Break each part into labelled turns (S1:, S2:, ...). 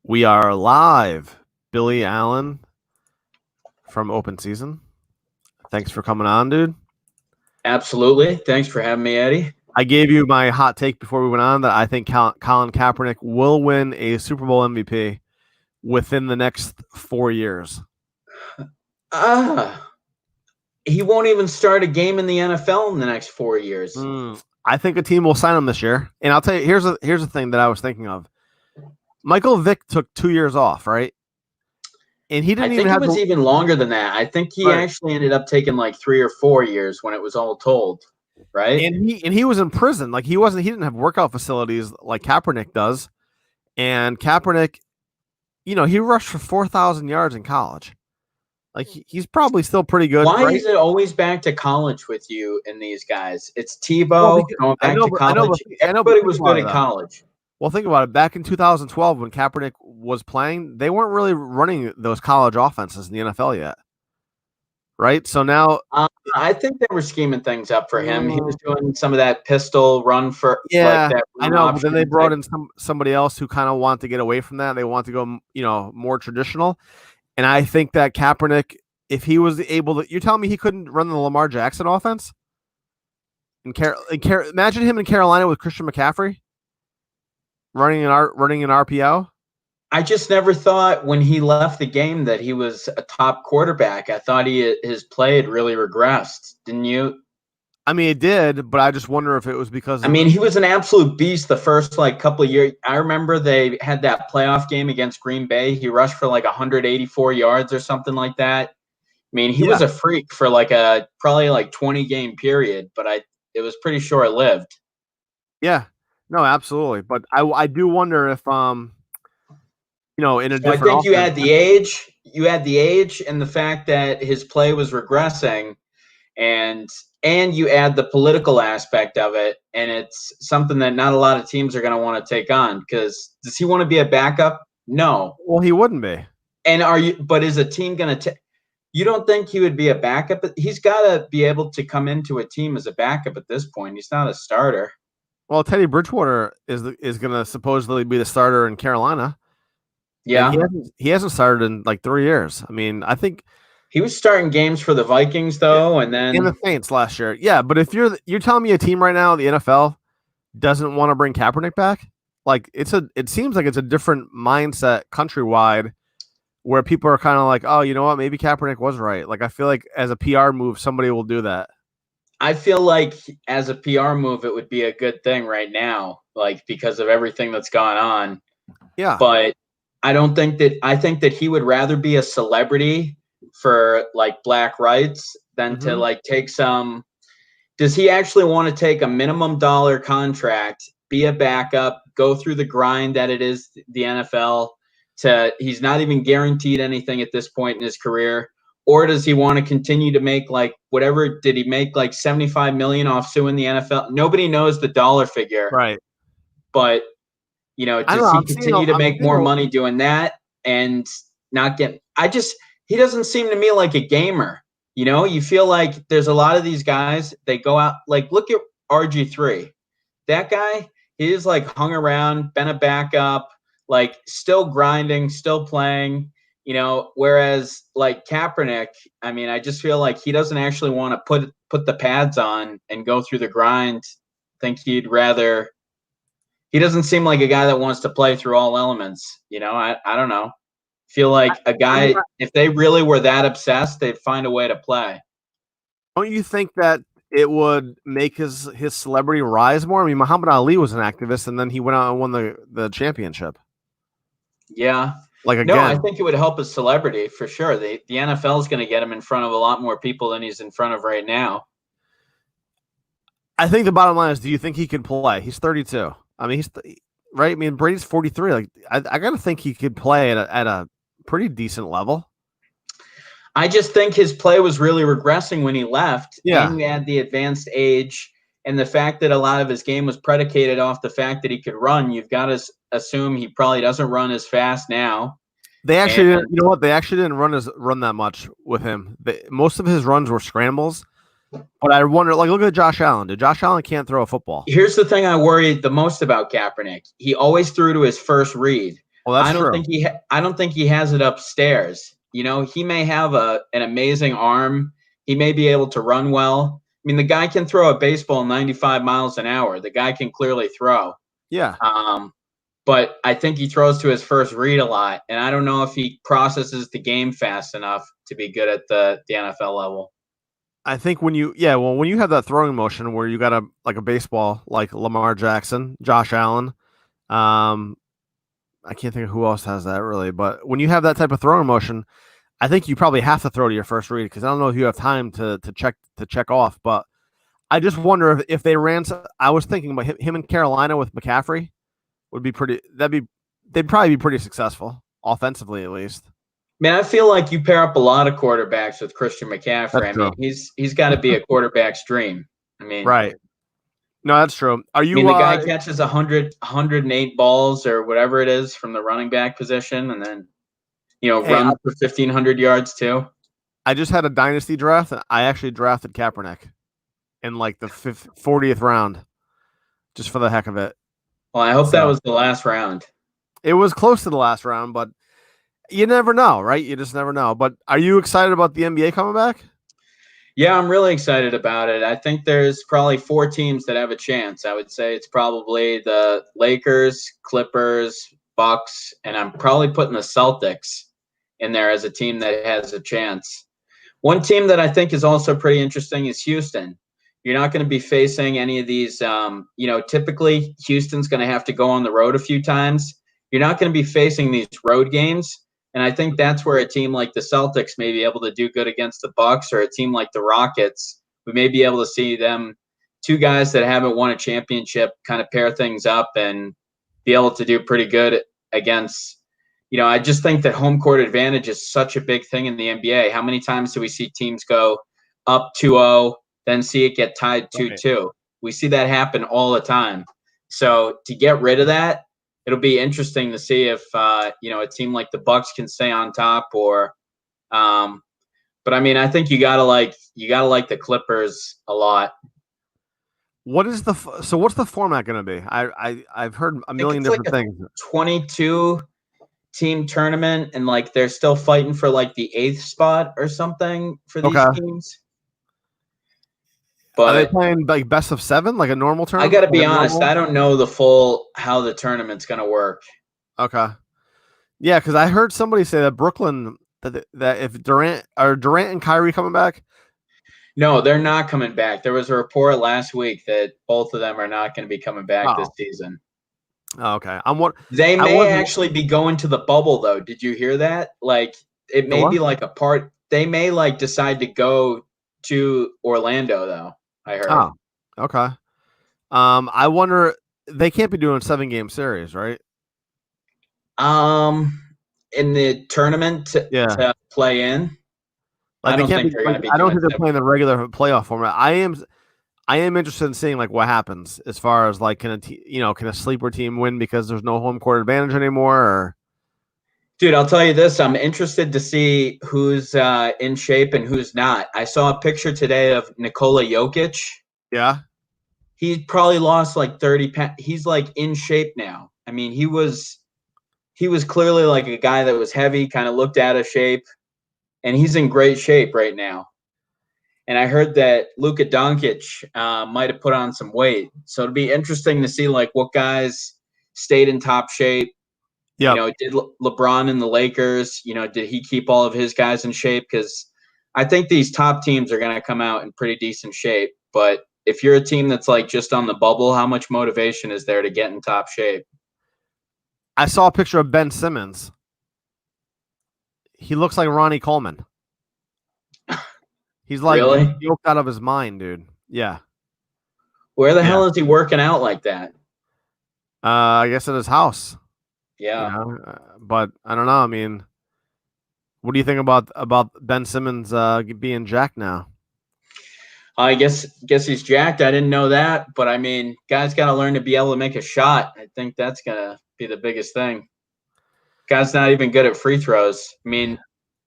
S1: We are live. Billy Allen from Open Season. Thanks for coming on, dude.
S2: Absolutely. Thanks for having me, Eddie.
S1: I gave you my hot take before we went on that I think Colin Kaepernick will win a Super Bowl MVP within the next 4 years.
S2: He won't even start a game in the NFL in the next 4 years.
S1: I think a team will sign him this year. And I'll tell you, here's the thing that I was thinking of. Michael Vick took 2 years off, right? And he didn't
S2: I think it was even longer than that. I think he actually ended up taking like 3 or 4 years when it was all told, right?
S1: And he was in prison. Like he didn't have workout facilities like Kaepernick does. And Kaepernick, he rushed for 4,000 yards in college. Like he's probably still pretty good.
S2: Why
S1: right?
S2: is it always back to college with you and these guys? It's Tebow going back to college. Everybody was good at college.
S1: Well, think about it. Back in 2012, when Kaepernick was playing, they weren't really running those college offenses in the NFL yet. Right? So now
S2: I think they were scheming things up for him. He was doing some of that pistol run for
S1: that I know, but then they brought in somebody else who kind of want to get away from that. They want to go, more traditional. And I think that Kaepernick, if he was able to, you're telling me he couldn't run the Lamar Jackson offense? Imagine him in Carolina with Christian McCaffrey running an RPO.
S2: I just never thought when he left the game that he was a top quarterback. I thought his play had really regressed. Didn't you?
S1: I mean, it did, but I just wonder if it was because
S2: he was an absolute beast the first couple of years. I remember they had that playoff game against Green Bay. He rushed for 184 yards or something like that. He was a freak for probably 20 game period, but it was pretty short lived.
S1: Yeah, no, absolutely. But I do wonder if in a different.
S2: I think you had the age and the fact that his play was regressing, and you add the political aspect of it, and it's something that not a lot of teams are going to want to take on. Because does he want to be a backup? No.
S1: Well, he wouldn't be.
S2: And but is a team going to you don't think he would be a backup? He's got to be able to come into a team as a backup at this point. He's not a starter.
S1: Well, Teddy Bridgewater is going to supposedly be the starter in Carolina.
S2: Yeah.
S1: He hasn't started in 3 years. I think
S2: he was starting games for the Vikings though, and then
S1: in the Saints last year. Yeah, but if you're telling me a team right now, the NFL doesn't want to bring Kaepernick back, it seems like it's a different mindset countrywide, where people are kind of like, oh, you know what, maybe Kaepernick was right. I feel like as a PR move, somebody will do that.
S2: I feel like as a PR move, it would be a good thing right now, because of everything that's gone on.
S1: Yeah,
S2: but I think that he would rather be a celebrity for black rights than to take some. Does he actually want to take a minimum dollar contract, be a backup, go through the grind that it is the NFL? He's not even guaranteed anything at this point in his career, or does he want to continue to make whatever? Did he make $75 million off suing the NFL? Nobody knows the dollar figure,
S1: right?
S2: But does he continue to make more money doing that and not get? He doesn't seem to me like a gamer. You feel like there's a lot of these guys, they go out, look at RG3. That guy, he is hung around, been a backup, still grinding, still playing, whereas Kaepernick, I just feel like he doesn't actually want to put the pads on and go through the grind. He doesn't seem like a guy that wants to play through all elements. I don't know. Feel like a guy, if they really were that obsessed, they'd find a way to play.
S1: Don't you think that it would make his celebrity rise more? Muhammad Ali was an activist, and then he went out and won the championship.
S2: Yeah.
S1: Again.
S2: No, I think it would help his celebrity for sure. The NFL is going to get him in front of a lot more people than he's in front of right now.
S1: I think the bottom line is, do you think he could play? He's 32. He's right. Brady's 43. I got to think he could play at a pretty decent level.
S2: I just think his play was really regressing when he left.
S1: Yeah.
S2: And he had the advanced age and the fact that a lot of his game was predicated off the fact that he could run. You've got to assume he probably doesn't run as fast now.
S1: They actually didn't, you know what? They actually didn't run that much with him. Most of his runs were scrambles. But I wonder, look at Josh Allen. Dude, Josh Allen can't throw a football.
S2: Here's the thing I worry the most about Kaepernick. He always threw to his first read.
S1: Well, that's true.
S2: I don't think he has it upstairs. You know, he may have an amazing arm. He may be able to run well. I mean, the guy can throw a baseball 95 miles an hour. The guy can clearly throw.
S1: Yeah.
S2: But I think he throws to his first read a lot, and I don't know if he processes the game fast enough to be good at the NFL level.
S1: I think when you have that throwing motion where you got a baseball like Lamar Jackson, Josh Allen, I can't think of who else has that really, but when you have that type of throwing motion, I think you probably have to throw to your first read because I don't know if you have time to check off. But I just wonder if they ran. I was thinking about him in Carolina with McCaffrey would be pretty. They'd probably be pretty successful offensively at least.
S2: Man, I feel like you pair up a lot of quarterbacks with Christian McCaffrey. I mean, he's got to be a quarterback's dream. I mean,
S1: right. No, that's true. Are you?
S2: I mean, the guy catches 108 balls or whatever it is from the running back position, and then runs for 1,500 yards too.
S1: I just had a dynasty draft, and I actually drafted Kaepernick in like the 40th round, just for the heck of it.
S2: Well, I hope that was the last round.
S1: It was close to the last round, but you never know, right? You just never know. But are you excited about the NBA coming back?
S2: Yeah, I'm really excited about it. I think there's probably 4 teams that have a chance. I would say it's probably the Lakers, Clippers, Bucks, and I'm probably putting the Celtics in there as a team that has a chance. One team that I think is also pretty interesting is Houston. You're not going to be facing any of these, typically Houston's going to have to go on the road a few times. You're not going to be facing these road games. And I think that's where a team like the Celtics may be able to do good against the Bucks, or a team like the Rockets. We may be able to see them, 2 guys that haven't won a championship, kind of pair things up and be able to do pretty good against. I just think that home court advantage is such a big thing in the NBA. How many times do we see teams go up 2-0, then see it get tied 2-2? Right. We see that happen all the time. So to get rid of that, it'll be interesting to see if a team like the Bucks can stay on top, or but I mean, I think you gotta like the Clippers a lot.
S1: What's the format going to be? I've heard a million different things.
S2: 22 team tournament, and like they're still fighting for like the 8th spot or something for these teams.
S1: But are they playing like best of 7, like a normal tournament?
S2: I got to be honest, I don't know how the tournament's going to work.
S1: Okay. Yeah, because I heard somebody say that Brooklyn, that if Durant and Kyrie coming back?
S2: No, they're not coming back. There was a report last week that both of them are not going to be coming back this season.
S1: Oh, okay.
S2: They may actually be going to the bubble, though. Did you hear that? Like, it may be like a part. They may like decide to go to Orlando, though. I heard.
S1: Oh, okay. I wonder, they can't be doing 7-game series, right?
S2: In the tournament to play in.
S1: Like, I don't think they're going to be. I don't think they're playing the regular playoff format. I am interested in seeing like what happens as far as like can a sleeper team win because there's no home court advantage anymore? Or...
S2: Dude, I'll tell you this. I'm interested to see who's in shape and who's not. I saw a picture today of Nikola Jokic.
S1: Yeah.
S2: He probably lost like 30 pounds. He's like in shape now. I mean, he was clearly like a guy that was heavy, kind of looked out of shape, and he's in great shape right now. And I heard that Luka Doncic might have put on some weight. So it'd be interesting to see like what guys stayed in top shape. Yeah. Did LeBron and the Lakers, did he keep all of his guys in shape? Because I think these top teams are going to come out in pretty decent shape. But if you're a team that's like just on the bubble, how much motivation is there to get in top shape?
S1: I saw a picture of Ben Simmons. He looks like Ronnie Coleman. He's like yoked out of his mind, dude. Yeah.
S2: Where the hell is he working out like that?
S1: I guess at his house.
S2: Yeah.
S1: But I don't know. I mean, what do you think about Ben Simmons being jacked now?
S2: I guess he's jacked. I didn't know that, but I mean, guys got to learn to be able to make a shot. I think that's gonna be the biggest thing. Guy's not even good at free throws. I mean,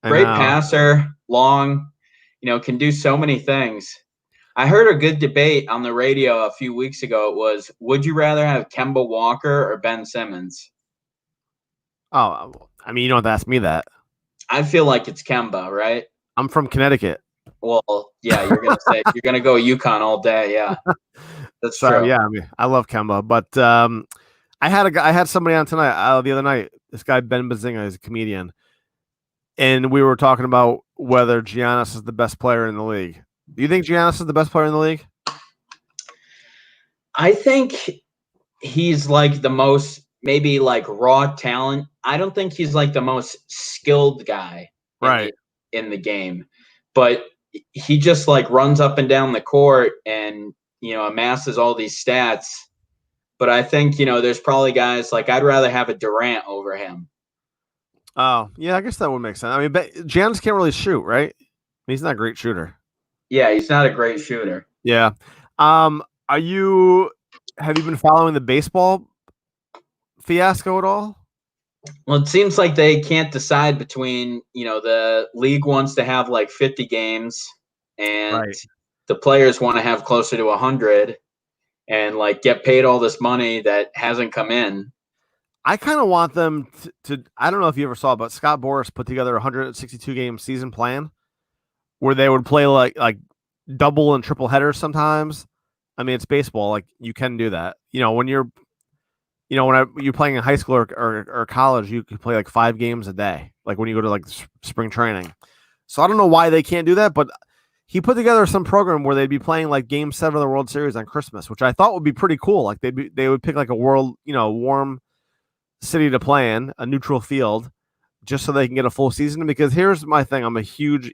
S2: great passer, long, can do so many things. I heard a good debate on the radio a few weeks ago. It was, would you rather have Kemba Walker or Ben Simmons?
S1: Oh, I mean, you don't have to ask me that.
S2: I feel like it's Kemba, right?
S1: I'm from Connecticut.
S2: Well, yeah, you're gonna go UConn all day. Yeah, that's
S1: So
S2: true.
S1: yeah, I mean, I love Kemba, but I had somebody on tonight the other night. This guy Ben Bazinga is a comedian, and we were talking about whether Giannis is the best player in the league. Do you think Giannis is the best player in the league?
S2: I think he's like the most maybe like raw talent. I don't think he's like the most skilled guy
S1: Right.
S2: in the game, but he just like runs up and down the court and amasses all these stats. But I think there's probably guys like I'd rather have a Durant over him.
S1: Oh yeah, I guess that would make sense. I mean, Giannis can't really shoot, right? I mean, he's not a great shooter.
S2: Yeah, he's not a great shooter.
S1: Yeah. Have you been following the baseball fiasco at all?
S2: Well, it seems like they can't decide between, the league wants to have like 50 games and the players want to have closer to 100 and like get paid all this money that hasn't come in.
S1: I kind of want them to I don't know if you ever saw, but Scott Boras put together a 162 game season plan where they would play like double and triple headers sometimes. I mean, it's baseball. Like you can do that. When you're you're playing in high school or college, you can play like 5 games a day. Like when you go to like spring training. So I don't know why they can't do that, but he put together some program where they'd be playing like Game 7 of the World Series on Christmas, which I thought would be pretty cool. Like they would pick like a warm city to play in, a neutral field, just so they can get a full season. Because here's my thing: I'm a huge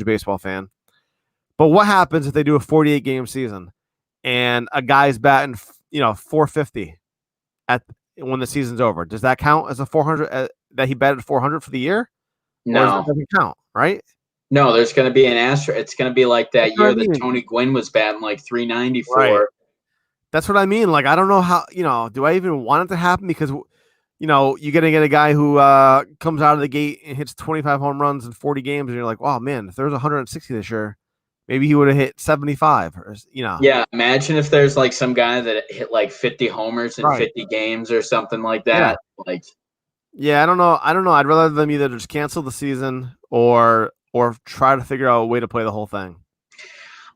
S1: baseball fan. But what happens if they do a 48 game season and a guy's batting 450 when the season's over? Does that count as a 400 that he batted 400 for the year?
S2: No,
S1: it doesn't count, right?
S2: No, there's going to be an asterisk. It's going to be like that year that Tony Gwynn was batting like 394. Right.
S1: That's what I mean. Like, I don't know how, do I even want it to happen? Because, you're going to get a guy who comes out of the gate and hits 25 home runs in 40 games. And you're like, oh, man, if there was 160 this year, maybe he would have hit 75 or,
S2: Yeah, imagine if there's like some guy that hit like 50 homers in 50 games or something like that.
S1: Yeah, I don't know. I'd rather them either just cancel the season or try to figure out a way to play the whole thing.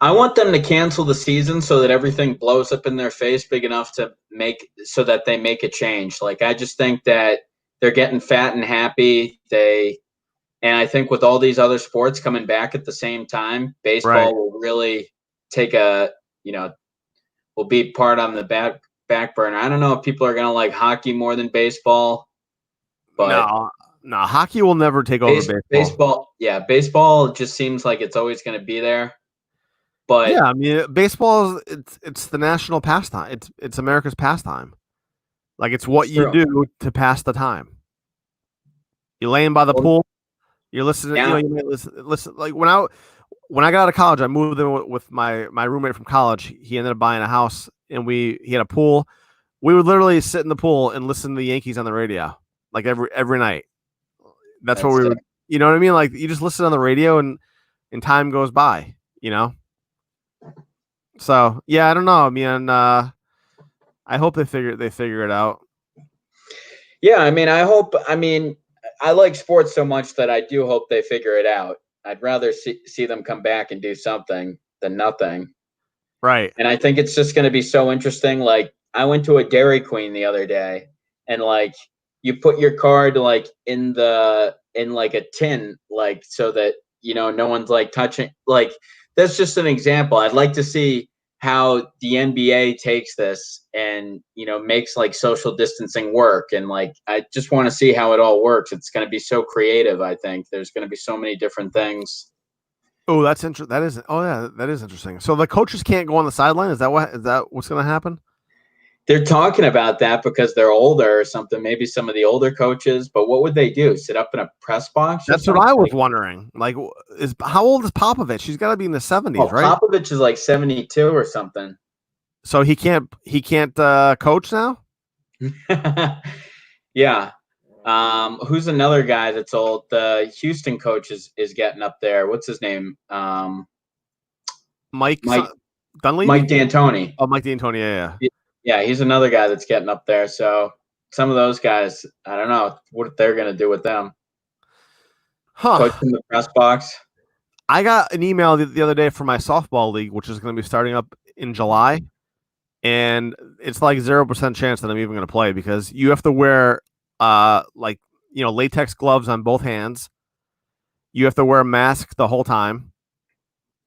S2: I want them to cancel the season so that everything blows up in their face big enough so that they make a change. Like, I just think that they're getting fat and happy. And I think with all these other sports coming back at the same time, baseball will really take will be part on the back burner. I don't know if people are going to like hockey more than baseball, but
S1: no, hockey will never take over baseball.
S2: Baseball just seems like it's always going to be there. But
S1: yeah, I mean, baseball it's the national pastime. It's America's pastime. Like it's what you do to pass the time. You're laying by the pool. You're listening.
S2: Yeah.
S1: You might listen. Like when I got out of college, I moved in with my roommate from college. He ended up buying a house, and he had a pool. We would literally sit in the pool and listen to the Yankees on the radio, like every night. That's what we were. You know what I mean? Like you just listen on the radio, and time goes by. So yeah, I don't know. I mean, I hope they figure it out.
S2: Yeah, I mean, I like sports so much that I do hope they figure it out. I'd rather see them come back and do something than nothing.
S1: Right.
S2: And I think it's just going to be so interesting. Like I went to a Dairy Queen the other day, and like you put your card like in like a tin, like so that no one's like touching. Like that's just an example. I'd like to see how the NBA takes this and makes like social distancing work, and like I just want to see how it all works. It's going to be so creative. I think there's going to be so many different things.
S1: Oh, that's interesting. That is interesting. So the coaches can't go on the sideline. Is that what's going to happen?
S2: They're talking about that because they're older or something. Maybe some of the older coaches. But what would they do? Sit up in a press box?
S1: That's what I was wondering. Like, how old is Popovich? He's got to be in the 70s, right?
S2: Popovich is like 72 or something.
S1: So he can't coach now?
S2: Yeah. Who's another guy that's old? The Houston coach is getting up there. What's his name?
S1: Mike Dunleavy?
S2: Mike D'Antoni.
S1: Oh, Mike D'Antoni. Yeah.
S2: Yeah, he's another guy that's getting up there. So some of those guys, I don't know what they're going to do with them. Coach in the press box.
S1: I got an email the other day from my softball league, which is going to be starting up in July. And it's like 0% chance that I'm even going to play because you have to wear latex gloves on both hands. You have to wear a mask the whole time.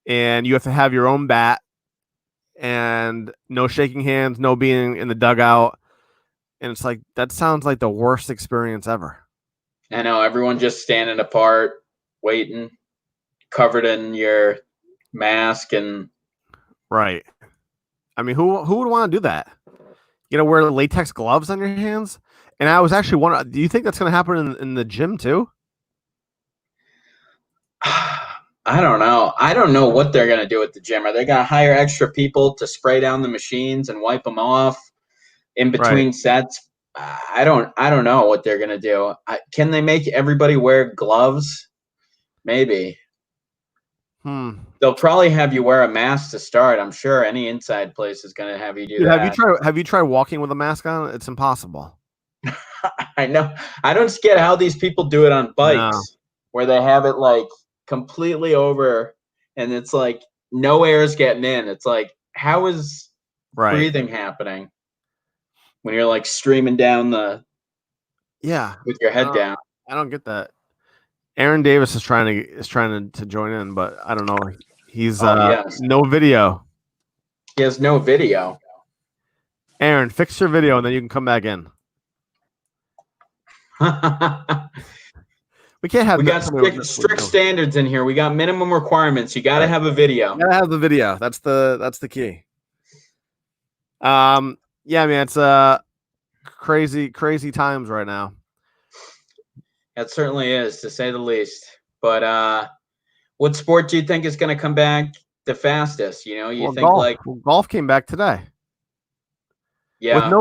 S1: And you have to have your own bat and no shaking hands, no being in the dugout. And it's like, that sounds like the worst experience ever.
S2: I know, everyone just standing apart, waiting, covered in your mask and
S1: right. I mean, who would want to do that? You know, wear latex gloves on your hands? And I was actually wondering, do you think that's going to happen in the gym too?
S2: I don't know. I don't know what they're going to do at the gym. Are they going to hire extra people to spray down the machines and wipe them off in between sets? I don't know what they're going to do. Can they make everybody wear gloves? Maybe. They'll probably have you wear a mask to start. I'm sure any inside place is going to have you do that.
S1: Have you tried walking with a mask on? It's impossible.
S2: I know. I don't get how these people do it on bikes where they have it like completely over and it's like no air is getting in. It's like, how is breathing happening when you're like streaming down with your head down?
S1: I don't get that. Aaron Davis is trying to join in, but I don't know. He's no video.
S2: He has no video.
S1: Aaron, fix your video and then you can come back in. We can't have.
S2: We got strict standards in here. We got minimum requirements. You got to have a video.
S1: You gotta have the video. That's the key. Yeah, man, it's crazy times right now.
S2: It certainly is, to say the least. But what sport do you think is going to come back the fastest? You know, you think
S1: golf came back today.
S2: Yeah.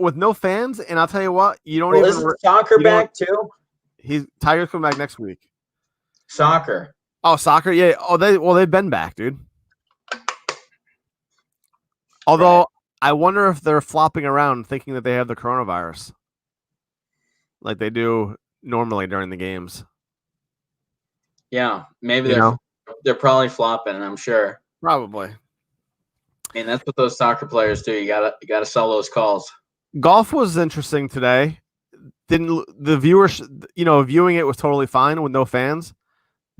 S1: With no fans, and I'll tell you what, you don't even.
S2: Isn't soccer back too?
S1: Tiger's coming back next week.
S2: Soccer.
S1: Oh, soccer, yeah. Oh, they've been back, dude. Although I wonder if they're flopping around thinking that they have the coronavirus, like they do normally during the games.
S2: Yeah, maybe they're probably flopping. I'm sure.
S1: Probably.
S2: I mean, that's what those soccer players do. You gotta sell those calls.
S1: Golf was interesting today. The viewers, viewing it was totally fine with no fans.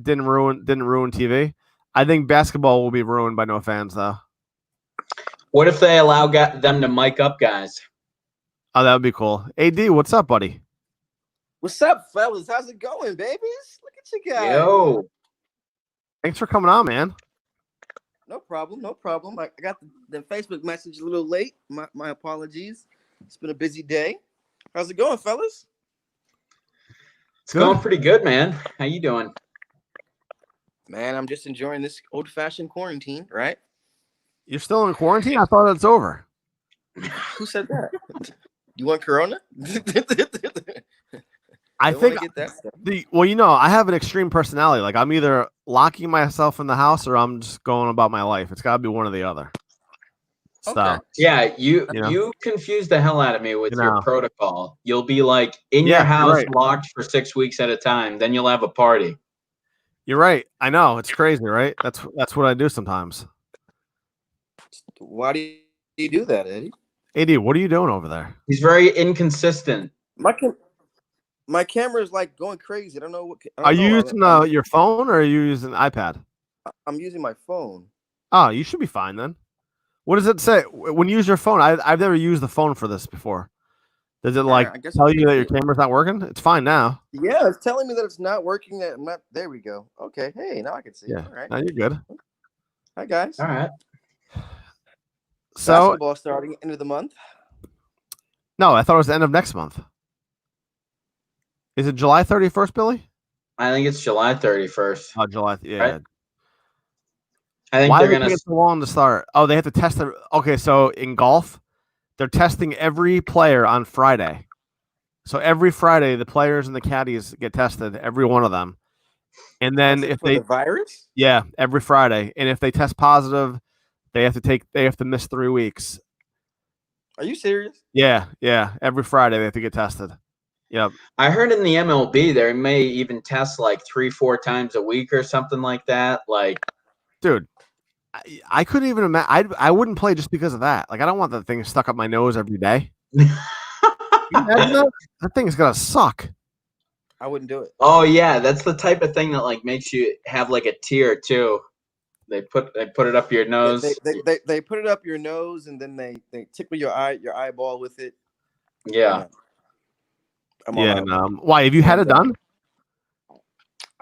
S1: Didn't ruin TV. I think basketball will be ruined by no fans though.
S2: What if they allow them to mic up guys?
S1: Oh, that would be cool. AD, what's up, buddy?
S3: What's up, fellas? How's it going, babies? Look at you guys.
S2: Yo.
S1: Thanks for coming on, man.
S3: No problem. I got the Facebook message a little late. My apologies. It's been a busy day. How's it going, fellas?
S2: It's going pretty good, man. How you doing?
S3: Man, I'm just enjoying this old-fashioned quarantine, right?
S1: You're still in quarantine? I thought it's over.
S3: Who said that? You want Corona?
S1: I think I have an extreme personality. Like I'm either locking myself in the house or I'm just going about my life. It's got to be one or the other.
S3: Okay.
S2: Yeah, you confuse the hell out of me with your protocol. You'll be like in your house locked for 6 weeks at a time. Then you'll have a party.
S1: You're right. I know. It's crazy, right? That's what I do sometimes.
S3: Why do you do that, Eddie?
S1: AD, what are you doing over there?
S2: He's very inconsistent.
S3: My camera is like going crazy. I don't know what.
S1: Are you using your phone or are you using an iPad?
S3: I'm using my phone.
S1: Oh, you should be fine then. What does it say when you use your phone? I've never used the phone for this before. Does it tell you that your camera's not working? It's fine now.
S3: Yeah, it's telling me that it's not working. There we go. Okay. Hey, now I can see.
S1: Yeah.
S3: All right.
S1: Now you're good.
S3: Hi guys.
S2: All right.
S1: So
S3: basketball starting end of the month.
S1: No, I thought it was the end of next month. Is it July 31st, Billy?
S2: I think it's July 31st.
S1: Oh, July. Yeah.
S2: Right? I think
S1: Why
S2: they're
S1: going
S2: to
S1: get so long to start? Oh, they have to test it. Okay, so in golf, they're testing every player on Friday. So every Friday, the players and the caddies get tested, every one of them. And then
S3: the virus?
S1: Yeah, every Friday. And if they test positive, they have to miss 3 weeks.
S3: Are you serious?
S1: Yeah. Every Friday they have to get tested. Yep.
S2: I heard in the MLB they may even test like 3-4 times a week or something like that. Like,
S1: dude, I couldn't even imagine. I wouldn't play just because of that. Like, I don't want that thing stuck up my nose every day. You imagine that? That thing's gonna suck.
S3: I wouldn't do it.
S2: Oh yeah, that's the type of thing that like makes you have like a tear too. They put it up your nose.
S3: They put it up your nose, and then they tickle your eyeball with it.
S2: Yeah.
S1: Why have you had it done?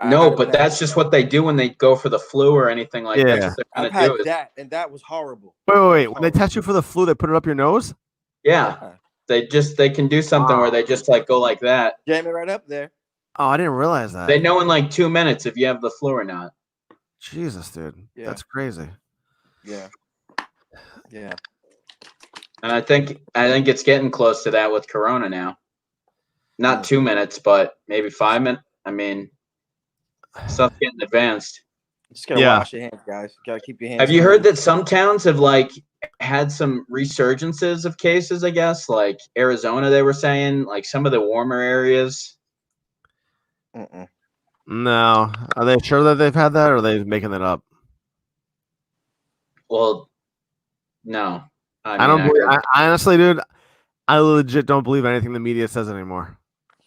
S2: No, but that's just what they do when they go for the flu or anything like that.
S1: Yeah,
S3: I've had that, and that was horrible.
S1: Wait. When they test you for the flu, they put it up your nose?
S2: Yeah. They can do something where they just like go like that.
S3: Jam it right up there.
S1: Oh, I didn't realize that.
S2: They know in like 2 minutes if you have the flu or not.
S1: Jesus, dude. Yeah. That's crazy.
S3: Yeah.
S2: And I think it's getting close to that with Corona now. Not 2 minutes, but maybe 5 minutes. I mean, stuff's getting advanced.
S3: Just gotta wash your hands, guys. Gotta keep your hands.
S2: Have you heard that some towns have like had some resurgences of cases? I guess like Arizona, they were saying like some of the warmer areas.
S1: No, are they sure that they've had that, or are they making that up?
S2: Well, no.
S1: I don't. I honestly, dude, I legit don't believe anything the media says anymore.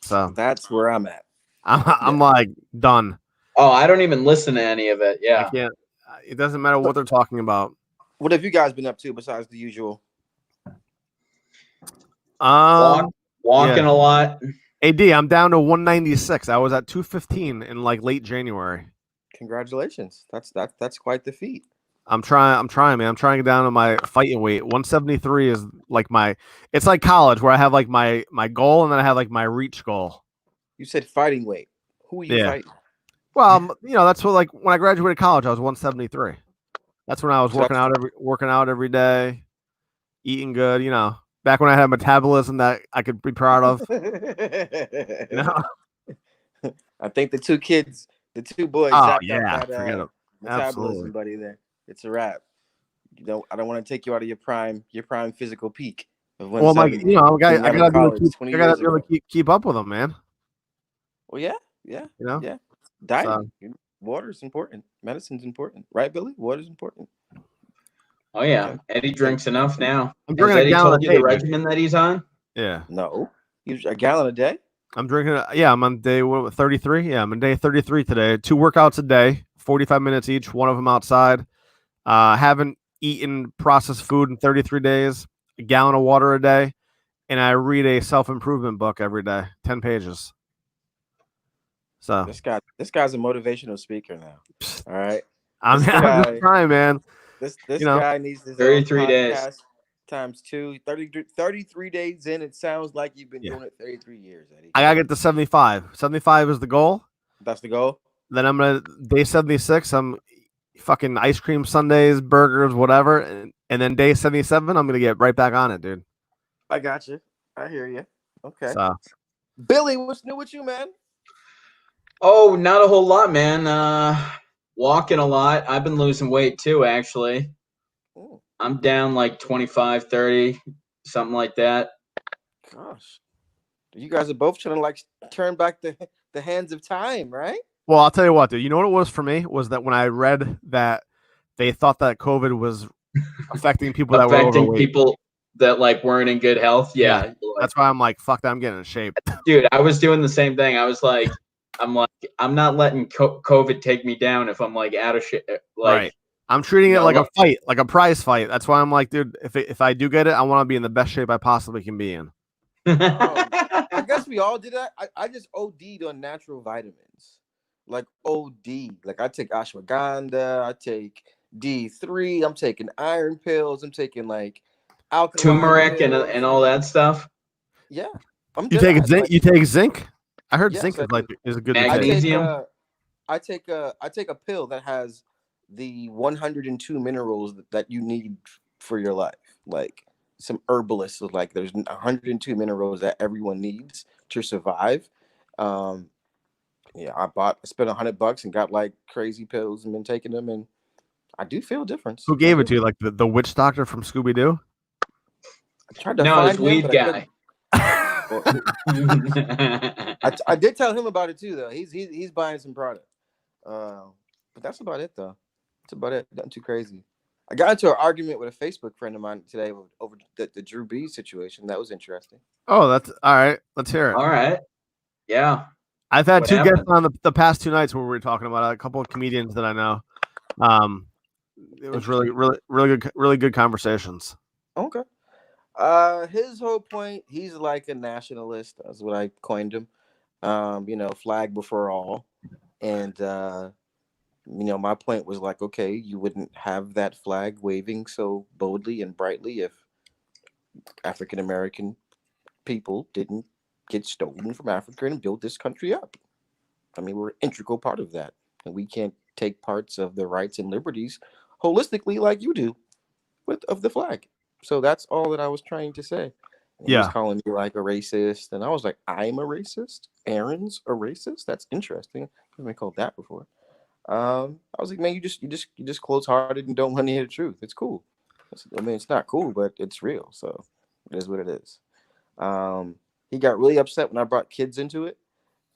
S1: So
S3: that's where I'm at.
S1: I'm like done.
S2: Oh, I don't even listen to any of it. Yeah,
S1: I can't. It doesn't matter what they're talking about.
S3: What have you guys been up to besides the usual?
S2: Walking a lot.
S1: AD, I'm down to 196. I was at 215 in like late January.
S3: Congratulations. That's quite the feat.
S1: I'm trying, man. I'm trying to get down to my fighting weight. 173 is like it's like college where I have like my goal and then I have like my reach goal.
S3: You said fighting weight. Who are you fighting?
S1: Well, that's what, like, when I graduated college, I was 173. That's when I was working out every day, eating good, back when I had a metabolism that I could be proud of.
S3: I think the two boys.
S1: Oh yeah, forget it.
S3: Metabolism, buddy. There, it's a wrap. I don't want to take you out of your prime physical peak.
S1: Well, like, I gotta be able to keep up with them, man.
S3: Well, yeah. Diet, water is important. Medicine's important, right, Billy? Water's important.
S2: Oh yeah, Eddie drinks enough now.
S1: I'm drinking a gallon a day.
S2: The regimen that he's on?
S1: Yeah.
S3: No, a gallon a day.
S1: I'm drinking. I'm on day 33. Yeah, I'm on day 33 today. 2 workouts a day, 45 minutes each. One of them outside. Haven't eaten processed food in 33 days. A gallon of water a day, and I read a self-improvement book every day, 10 pages. So
S3: this guy's a motivational speaker now. All right,
S1: I'm just trying, man.
S3: This guy needs this
S2: 33 days
S3: times 2. 33 days in. It sounds like you've been doing it 33 years, Eddie.
S1: I gotta get to 75. 75 is the goal.
S3: That's the goal.
S1: Then I'm gonna day 76. I'm fucking ice cream sundaes, burgers, whatever, and then day 77, I'm gonna get right back on it, dude.
S3: I got you. I hear you. Okay.
S1: So,
S3: Billy, what's new with you, man?
S2: Oh, not a whole lot, man. Walking a lot. I've been losing weight too, actually.
S3: Ooh.
S2: I'm down like 25, 30, something like that.
S3: Gosh. You guys are both trying to like turn back the hands of time, right?
S1: Well, I'll tell you what, dude. You know what it was for me? Was that when I read that they thought that COVID was affecting people that were overweight.
S2: People that like weren't in good health. Yeah.
S1: That's why I'm like, fuck that, I'm getting in shape.
S2: Dude, I was doing the same thing. I was like, I'm not letting COVID take me down if I'm like out of shit. Like,
S1: right. I'm treating it like a fight, like a prize fight. That's why I'm like, dude, if I do get it, I want to be in the best shape I possibly can be in.
S3: I guess we all did that. I just OD'd on natural vitamins. Like OD. Like I take ashwagandha, I take D3, I'm taking iron pills, I'm taking like alkaline
S2: turmeric and all that stuff.
S3: Yeah.
S1: You take zinc? You take zinc? I heard zinc is a good
S2: magnesium.
S3: I take a pill that has the 102 minerals that you need for your life. Like some herbalists was like, there's 102 minerals that everyone needs to survive. I spent $100 and got like crazy pills and been taking them, and I do feel a difference.
S1: Who gave it to you? Like the witch doctor from Scooby-Doo?
S3: I tried to find
S2: it's
S3: him,
S2: weed
S3: but
S2: guy.
S3: I did tell him about it too, though. He's buying some product. But that's about it, though. That's about it. Nothing too crazy. I got into an argument with a Facebook friend of mine today over the Drew Brees situation. That was interesting.
S1: Oh, that's all right. Let's hear it.
S2: All right. Yeah.
S1: I've had two guests on the past 2 nights where we were talking about a couple of comedians that I know. It was really good conversations.
S3: Okay. His whole point, he's like a nationalist. That's what I coined him. Flag before all. And my point was like, okay, you wouldn't have that flag waving so boldly and brightly if African American people didn't get stolen from Africa and build this country up. I mean, we're an integral part of that, and we can't take parts of the rights and liberties holistically like you do of the flag. So that's all that I was trying to say. And he was calling me like a racist, and I was like, I'm a racist. Aaron's a racist. That's interesting. I haven't been called that before. I was like, man, you just close-hearted and don't want to hear the truth. It's cool. I mean, it's not cool, but it's real. So it is what it is. He got really upset when I brought kids into it.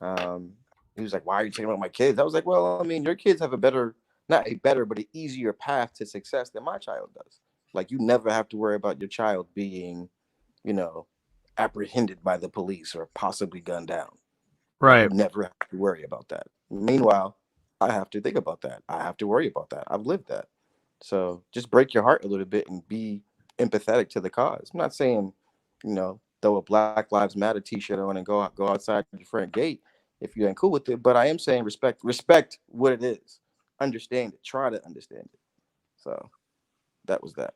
S3: He was like, why are you talking about my kids? I was like, well, I mean, your kids have not a better, but an easier path to success than my child does. Like, you never have to worry about your child being, apprehended by the police or possibly gunned down.
S1: Right.
S3: You never have to worry about that. Meanwhile, I have to think about that. I have to worry about that. I've lived that. So just break your heart a little bit and be empathetic to the cause. I'm not saying, throw a Black Lives Matter t-shirt on and go outside your front gate if you ain't cool with it. But I am saying respect what it is. Understand it. Try to understand it. So that was that.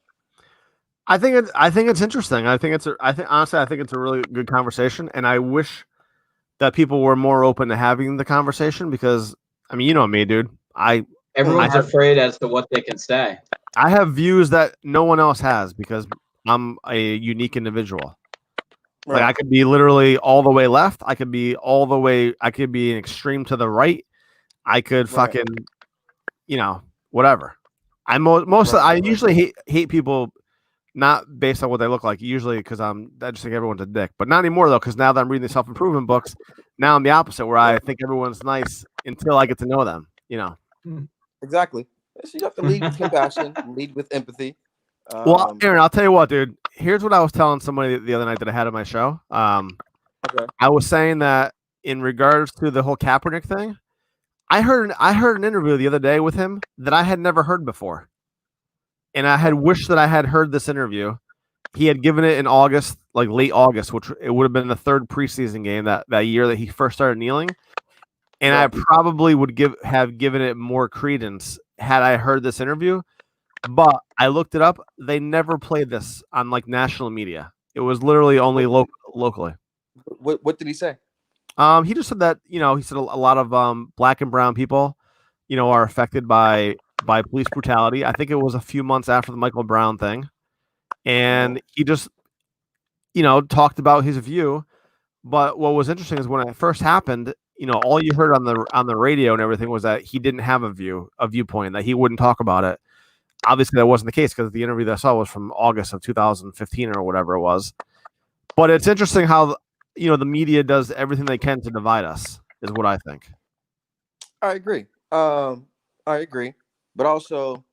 S1: I think it's interesting. I think it's a really good conversation, and I wish that people were more open to having the conversation because, I mean, you know me, dude.
S2: Everyone's afraid as to what they can say.
S1: I have views that no one else has because I'm a unique individual. Right. Like I could be literally all the way left. I could be an extreme to the right. I could fucking, whatever. I usually hate people not based on what they look like. Usually because I just think everyone's a dick. But not anymore though, because now that I'm reading the self-improvement books, now I'm the opposite, where I think everyone's nice until I get to know them.
S3: Exactly. So you have to lead with compassion, lead with empathy.
S1: Well, Aaron, I'll tell you what, dude. Here's what I was telling somebody the other night that I had on my show.
S3: Okay.
S1: I was saying that in regards to the whole Kaepernick thing, I heard an interview the other day with him that I had never heard before. And I had wished that I had heard this interview. He had given it in August, like late August, which it would have been the third preseason game that year that he first started kneeling. And I probably would have given it more credence had I heard this interview. But I looked it up. They never played this on like national media. It was literally only locally.
S3: What did he say?
S1: He just said that, he said a lot of black and brown people, are affected by police brutality. I think it was a few months after the Michael Brown thing. And he just, talked about his view. But what was interesting is when it first happened, all you heard on the radio and everything was that he didn't have a viewpoint, that he wouldn't talk about it. Obviously, that wasn't the case because the interview that I saw was from August of 2015 or whatever it was. But it's interesting how, the media does everything they can to divide us, is what I think.
S3: I agree. But also,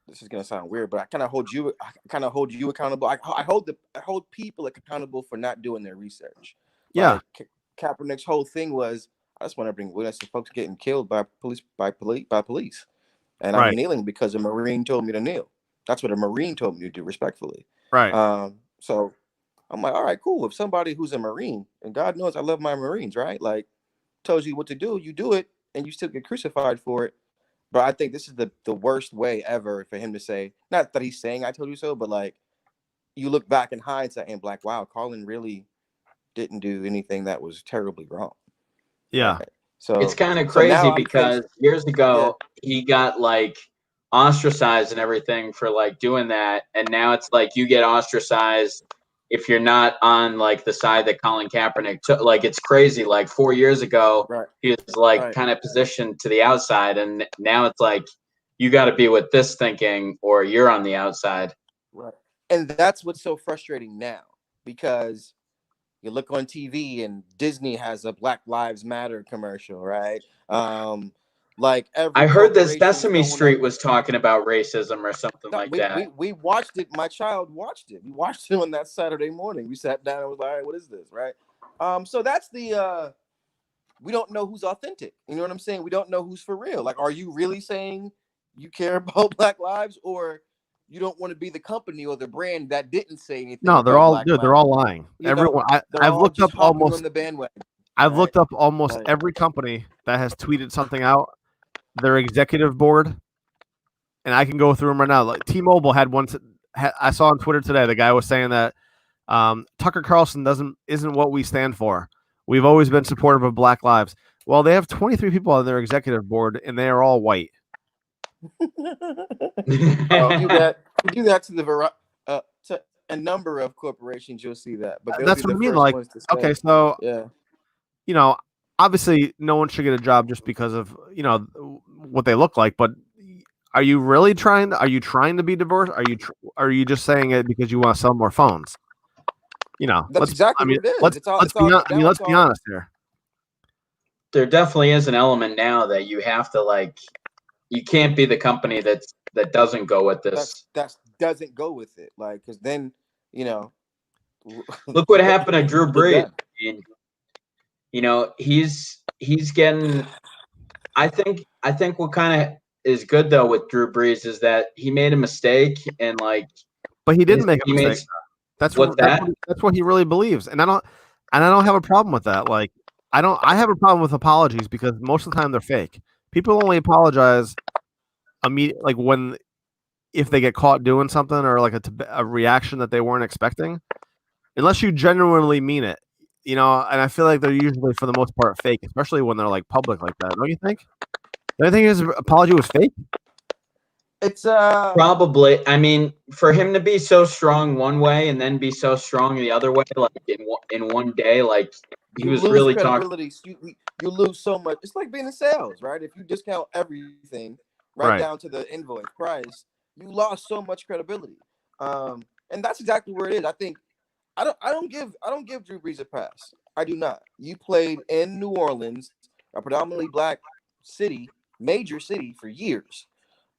S3: this is gonna sound weird, but I kind of hold you accountable. I hold people accountable for not doing their research.
S1: Yeah.
S3: Like, Kaepernick's whole thing was, I just want to bring awareness to folks getting killed by police. And I'm kneeling because a Marine told me to kneel. That's what a Marine told me to do, respectfully.
S1: Right.
S3: So I'm like, all right, cool. If somebody who's a Marine, and God knows I love my Marines, right? Like, tells you what to do, you do it, and you still get crucified for it. But I think this is the worst way ever for him to say, not that he's saying I told you so, but like, you look back in hindsight and like, wow, Colin really didn't do anything that was terribly wrong.
S1: Yeah.
S3: Right? So
S2: it's kind of crazy because years ago he got like ostracized and everything for like doing that, and now it's like you get ostracized if you're not on like the side that Colin Kaepernick took. Like, it's crazy. Like 4 years ago, he was like kind of positioned to the outside, and now it's like you got to be with this thinking or you're on the outside.
S3: Right. And that's what's so frustrating now, because you look on TV and Disney has a Black Lives Matter commercial, right? Like every
S2: I heard that
S3: corporation
S2: Sesame Street was talking about racism or something
S3: no,
S2: like that.
S3: we watched it. My child watched it. We watched it on that Saturday morning. We sat down and was like, all right, what is this, right? So that's the we don't know who's authentic. You know what I'm saying? We don't know who's for real. Like, are you really saying you care about Black lives, or you don't want to be the company or the brand that didn't say anything?
S1: No, they're all dude, they're all lying. Everyone, I've looked up almost
S3: on the bandwagon.
S1: I've looked up almost every company that has tweeted something out, their executive board, and I can go through them right now. Like T-Mobile had one. I saw on Twitter today, the guy was saying that Tucker Carlson isn't what we stand for. We've always been supportive of Black lives. Well, they have 23 people on their executive board, and they are all white.
S3: We do that to a number of corporations. You'll see that, but
S1: that's what I mean. Like, okay, so
S3: yeah,
S1: you know, obviously, no one should get a job just because of what they look like. But are you really trying? Are you trying to be diverse? Are you just saying it because you want to sell more phones?
S3: That's exactly what it is.
S1: Let's be honest here.
S2: There definitely is an element now that you have to you can't be the company that doesn't go with this.
S3: That doesn't go with it, like, because then
S2: look what happened to Drew Brees. He's getting. I think what kind of is good though with Drew Brees is that he made a mistake and
S1: but he didn't make a mistake. That's what he really believes, and I don't have a problem with that. Like, I have a problem with apologies because most of the time they're fake. People only apologize immediately, if they get caught doing something or like a reaction that they weren't expecting, unless you genuinely mean it, And I feel like they're usually, for the most part, fake, especially when they're like public like that. Don't you think? Do you think his apology was fake?
S3: It's
S2: probably. I mean, for him to be so strong one way and then be so strong the other way, like in one day, like he was really talking.
S3: You lose so much. It's like being in sales, right? If you discount everything right down to the invoice price, you lost so much credibility. And that's exactly where it is. I think I don't give Drew Brees a pass. I do not. You played in New Orleans, a predominantly Black city, major city, for years.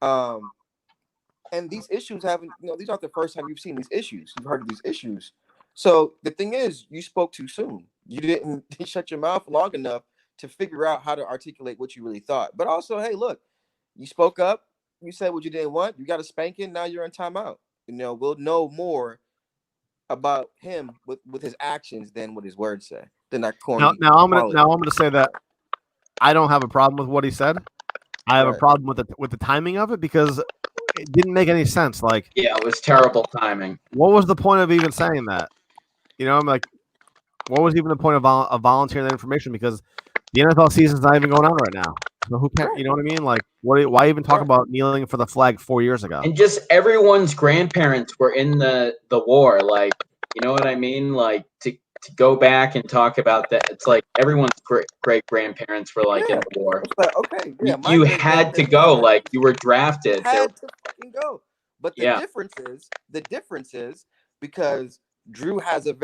S3: And these issues haven't, these aren't the first time you've seen these issues. You've heard of these issues. So the thing is, you spoke too soon. You didn't shut your mouth long enough to figure out how to articulate what you really thought. But also, hey, look, you spoke up. You said what you didn't want. You got a spanking. Now you're in timeout. We'll know more about him with his actions than what his words say. Then that corny.
S1: Now I'm gonna say that I don't have a problem with what he said. I have a problem with the timing of it because it didn't make any sense. Like,
S2: yeah, it was terrible timing.
S1: What was the point of even saying that? I'm like, what was even the point of volunteering that information? Because the NFL season's not even going on right now. So who cares? You know what I mean? Like, why even talk about kneeling for the flag 4 years ago?
S2: And just everyone's grandparents were in the war. Like, you know what I mean? Like to go back and talk about that. It's like everyone's great grandparents were in the war.
S3: Okay, yeah,
S2: you had to go. Like, you were drafted.
S3: Had to fucking go. But the difference is because Drew has a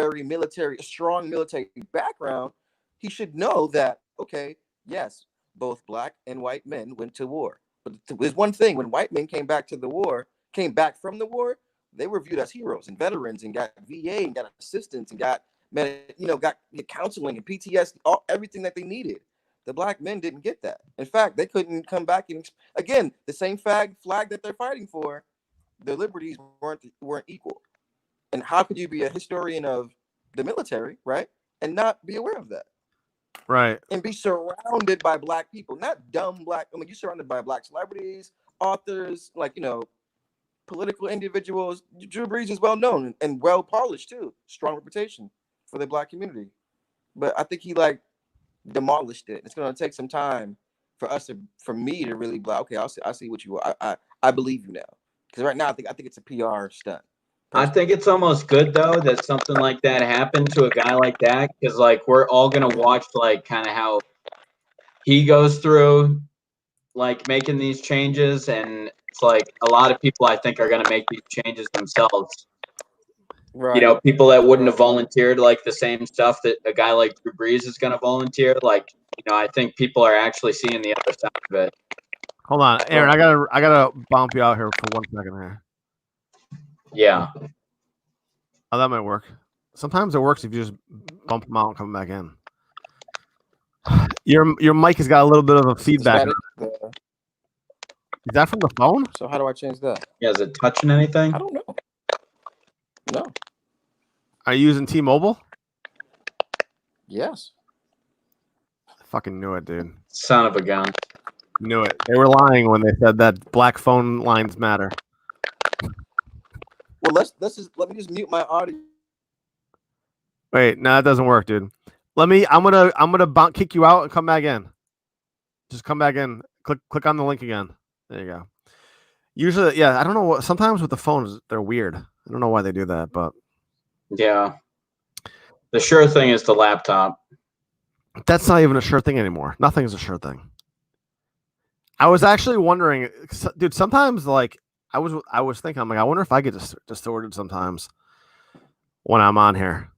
S3: strong military background. He should know that. Okay, yes, both Black and white men went to war. But there's one thing: when white men came back from the war, they were viewed as heroes and veterans, and got VA and got assistance and got counseling and PTSD, everything that they needed. The Black men didn't get that. In fact, they couldn't come back and again, the same flag that they're fighting for, their liberties weren't equal. And how could you be a historian of the military, right, and not be aware of that?
S1: Right.
S3: And be surrounded by Black people, not dumb Black. I mean, you're surrounded by Black celebrities, authors, political individuals. Drew Brees is well known and well polished too. Strong reputation for the Black community. But I think he demolished it. It's going to take some time for me to really be like, okay, I see what you are. I believe you now. Because right now I think it's a PR stunt.
S2: I think it's almost good though that something like that happened to a guy like that, because we're all gonna watch kind of how he goes through making these changes, and it's a lot of people I think are gonna make these changes themselves.
S3: Right.
S2: You know, people that wouldn't have volunteered like the same stuff that a guy like Drew Brees is going to volunteer. Like, you know, I think people are actually seeing the other side of it.
S1: Hold on, Aaron. I gotta bump you out here for 1 second here.
S2: Yeah.
S1: Oh, that might work. Sometimes it works if you just bump them out and come back in. Your mic has got a little bit of a feedback. Is that from the phone?
S3: So how do I change that?
S2: Yeah, is it touching anything?
S3: I don't know. No.
S1: Are you using T-Mobile?
S3: Yes.
S1: I fucking knew it, dude.
S2: Son of a gun.
S1: Knew it. They were lying when they said that black phone lines matter.
S3: Well, let me just mute my audio.
S1: Wait, no, that doesn't work, dude. I'm gonna kick you out and come back in. Just come back in. Click on the link again. There you go. Usually, yeah, I don't know what. Sometimes with the phones, they're weird. I don't know why they do that, but
S2: yeah, the sure thing is the laptop.
S1: That's not even a sure thing anymore. Nothing is a sure thing. I was actually wondering, dude. Sometimes, like, I was thinking, I'm like, I wonder if I get distorted sometimes when I'm on here.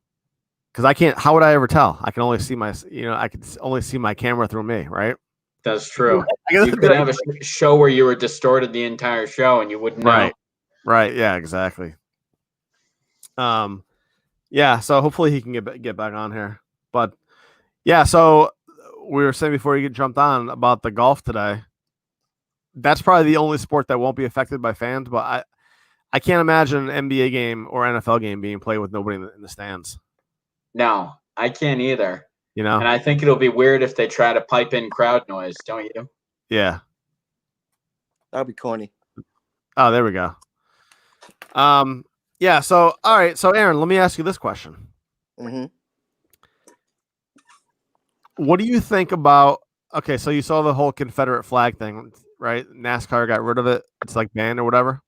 S1: Because I can't. How would I ever tell? I can only see I can only see my camera through me, right?
S2: That's true. You could have a show where you were distorted the entire show, and you wouldn't know.
S1: Right. Yeah. Exactly. Yeah. So hopefully he can get back on here. But yeah. So we were saying before you get jumped on about the golf today. That's probably the only sport that won't be affected by fans. But I can't imagine an NBA game or NFL game being played with nobody in the stands.
S2: No, I can't either.
S1: You know,
S2: and I think it'll be weird if they try to pipe in crowd noise, don't you?
S1: Yeah,
S3: that'd be corny.
S1: Oh, there we go. Yeah. So, all right. So, Aaron, let me ask you this question.
S3: Mm-hmm.
S1: What do you think about? Okay, so you saw the whole Confederate flag thing, right? NASCAR got rid of it. It's like banned or whatever.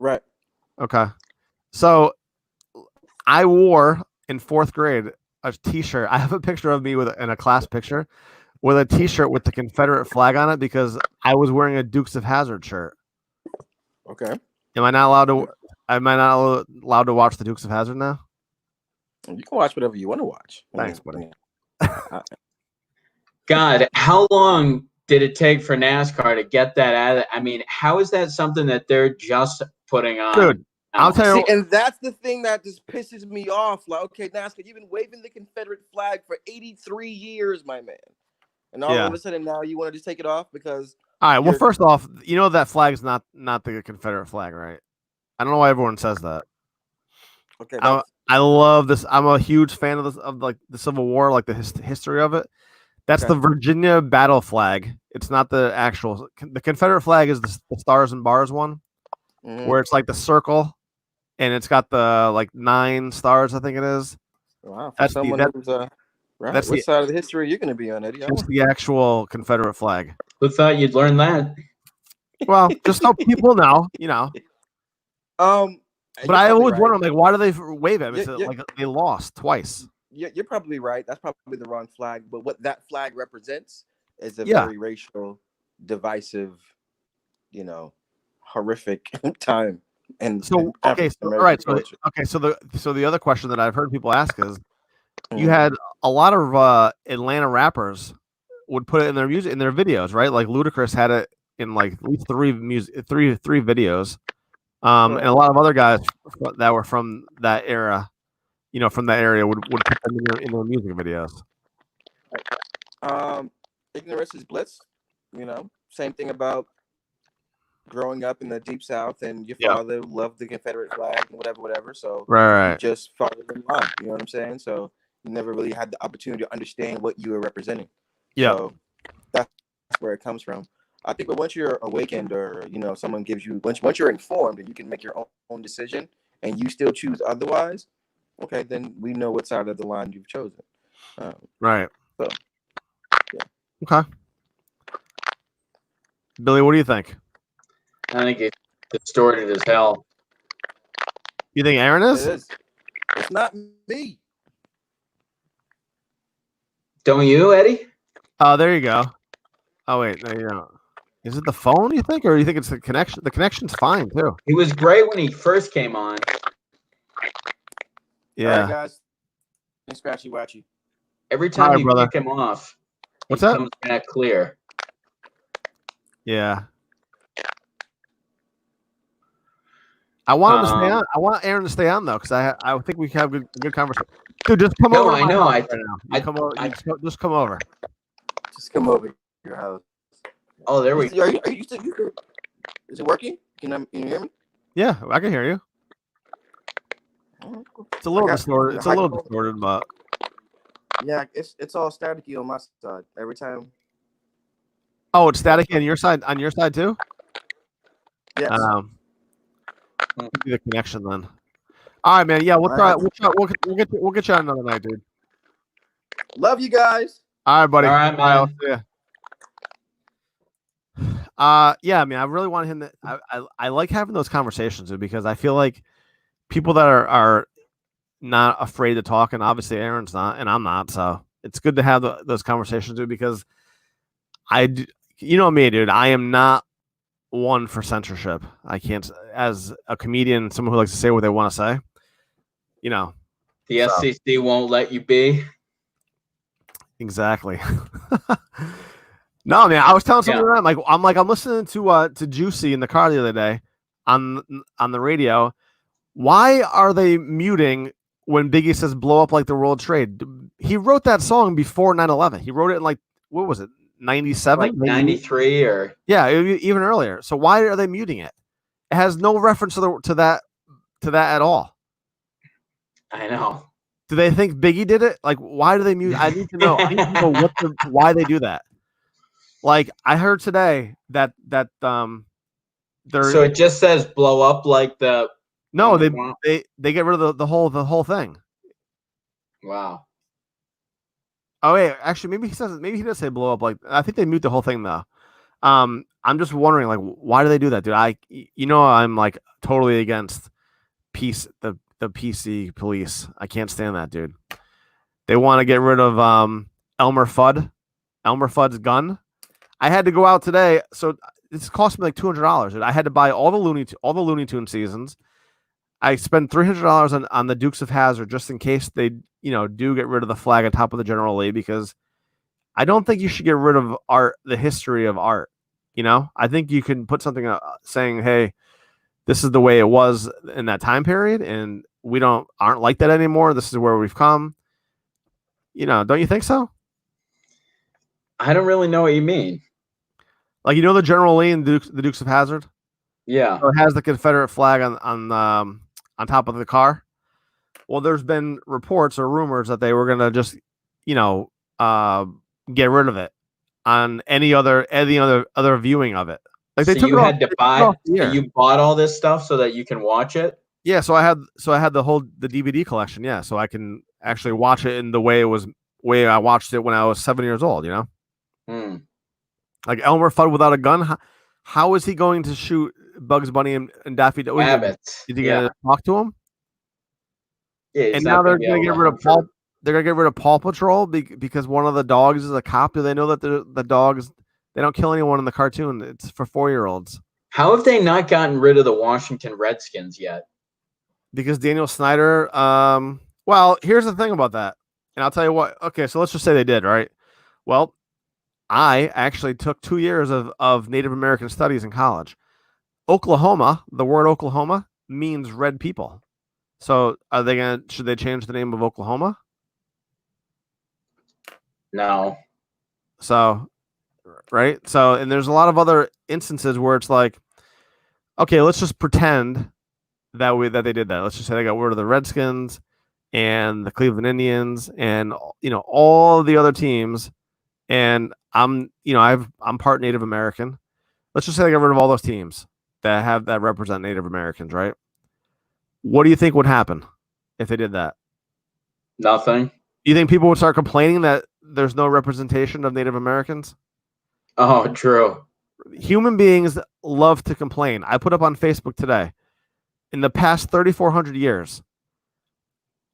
S3: Right.
S1: Okay. So, I wore in 4th grade a T-shirt. I have a picture of me in a class picture with a T-shirt with the Confederate flag on it because I was wearing a Dukes of Hazzard shirt.
S3: Okay.
S1: Am I not allowed to? Am I not allowed to watch the Dukes of Hazzard now?
S3: You can watch whatever you want to watch.
S1: Thanks, buddy.
S2: God, how long did it take for NASCAR to get that out of? I mean, how is that something that they're just putting on?
S1: Dude, I'll tell you.
S3: See, and that's the thing that just pisses me off. Like, okay, NASCAR, you've been waving the Confederate flag for 83 years, my man. And all of a sudden now you want to just take it off because...
S1: All right, well, first off, you know that flag is not the Confederate flag, right? I don't know why everyone says that.
S3: Okay.
S1: I love this. I'm a huge fan of this, of like the Civil War, like the history of it. That's the Virginia battle flag. It's not the actual. The Confederate flag is the stars and bars one, where it's like the circle, and it's got the like 9 stars. I think it is.
S3: Wow. That's someone who's right. That's what side of the history you're going to be on, Eddie?
S1: It's the actual Confederate flag.
S2: Who thought you'd learn that?
S1: Well, just so people know, you know. But I always wonder, like, why do they wave it? It's like they lost twice.
S3: You're probably right. That's probably the wrong flag. But what that flag represents is a very racial, divisive, horrific time. And
S1: so So the other question that I've heard people ask is, you had a lot of Atlanta rappers would put it in their music, in their videos, right? Like Ludacris had it in like at least 3 videos. And a lot of other guys that were from that era, from that area would put them in their music videos.
S3: Ignorance is bliss. Same thing about growing up in the Deep South and your father loved the Confederate flag and whatever. So
S1: right.
S3: You just followed the line. You know what I'm saying? So you never really had the opportunity to understand what you were representing.
S1: Yeah.
S3: So that's where it comes from. I think, but once you're awakened, or someone gives you, once you're informed and you can make your own decision, and you still choose otherwise, okay, then we know what side of the line you've chosen.
S1: Right.
S3: So, yeah.
S1: Okay. Billy, what do you think?
S2: I think it's distorted as hell.
S1: You think Aaron is?
S3: It is. It's not me.
S2: Don't you, Eddie?
S1: Oh, there you go. Oh wait, no, you don't. Is it the phone, you think, or you think it's the connection? The connection's fine too.
S2: He was great when he first came on.
S1: Yeah.
S3: All right, guys. And scratchy watchy.
S2: Every time you
S1: brother.
S2: kick him off,
S1: What's
S2: he
S1: that?
S2: comes back clear.
S1: Yeah. I want him to stay on. I want Aaron to stay on though, because I think we have a good conversation. Dude, just come over.
S2: I know.
S1: Right now. Come over. Just come over.
S3: Just come over to your house.
S2: Oh, there we
S3: go. Are you still? Is it working? Can you hear me?
S1: Yeah, I can hear you. It's a little distorted. It's a little distorted, but
S3: yeah, it's all staticky on my side every time.
S1: Oh, it's staticky on your side. On your side too.
S3: Yes.
S1: The connection then. All right, man. Yeah, we'll try. We'll get you on another night, dude.
S3: Love you guys.
S1: All right, buddy.
S2: All right, man.
S1: Yeah. I mean, I really want him to. I like having those conversations, dude, because I feel like people that are not afraid to talk, and obviously Aaron's not, and I'm not. So it's good to have those conversations, dude, because you know me, dude. I am not one for censorship. I can't, as a comedian, someone who likes to say what they want to say. You know,
S2: the FCC won't let you be.
S1: Exactly. No, man. I was telling someone I'm listening to Juicy in the car the other day on the radio. Why are they muting when Biggie says "blow up like the World Trade"? He wrote that song before 9/11. He wrote it in what was it? 97,
S2: like 93, or
S1: even earlier. So why are they muting it? It has no reference to that at all.
S2: I know.
S1: Do they think Biggie did it? Like, why do they mute? I need to know. I need to know why they do that. Like, I heard today that so
S2: it just says blow up like the.
S1: No, they get rid of the whole thing.
S2: Wow.
S1: Oh wait, actually, maybe he does say blow up. Like, I think they mute the whole thing though. I'm just wondering, like, why do they do that, dude? I'm like totally against the PC police. I can't stand that, dude. They want to get rid of Elmer Fudd's gun. I had to go out today, so this cost me like $200. I had to buy all the Looney Tunes seasons. I spent $300 on the Dukes of Hazzard just in case they, do get rid of the flag on top of the General Lee, because I don't think you should get rid of the history of art. I think you can put something saying, "Hey, this is the way it was in that time period, and we aren't like that anymore. This is where we've come." Don't you think so?
S2: I don't really know what you mean.
S1: Like, the General Lee and the Dukes of Hazzard?
S2: Yeah.
S1: So it has the Confederate flag on top of the car. Well, there's been reports or rumors that they were gonna just, get rid of it on any other viewing of it. Like, they
S2: so
S1: took
S2: you
S1: it
S2: had to buy. You bought all this stuff so that you can watch it.
S1: Yeah, so I had the DVD collection. Yeah, so I can actually watch it in the way I watched it when I was 7 years old. Like Elmer Fudd without a gun. How is he going to shoot Bugs Bunny and Daffy Duck?
S2: Rabbits.
S1: Is he gonna talk to him?
S2: Yeah,
S1: and now they're gonna get rid of Paw. They're gonna get rid of Paw Patrol because one of the dogs is a cop. Do they know that the dogs? They don't kill anyone in the cartoon. It's for 4-year-olds.
S2: How have they not gotten rid of the Washington Redskins yet?
S1: Because Daniel Snyder. Well, here's the thing about that, and I'll tell you what. Okay, so let's just say they did, right? Well, I actually took 2 years of Native American studies in college. Oklahoma, the word Oklahoma means red people. So should they change the name of Oklahoma?
S2: No.
S1: So, right? So, and there's a lot of other instances where it's like, okay, let's just pretend that they did that. Let's just say they got rid of the Redskins and the Cleveland Indians and all the other teams. And I'm part Native American. Let's just say they got rid of all those teams that represent Native Americans, right? What do you think would happen if they did that?
S2: Nothing.
S1: You think people would start complaining that there's no representation of Native Americans?
S2: Oh, true.
S1: Human beings love to complain. I put up on Facebook today, in the past 3,400 years,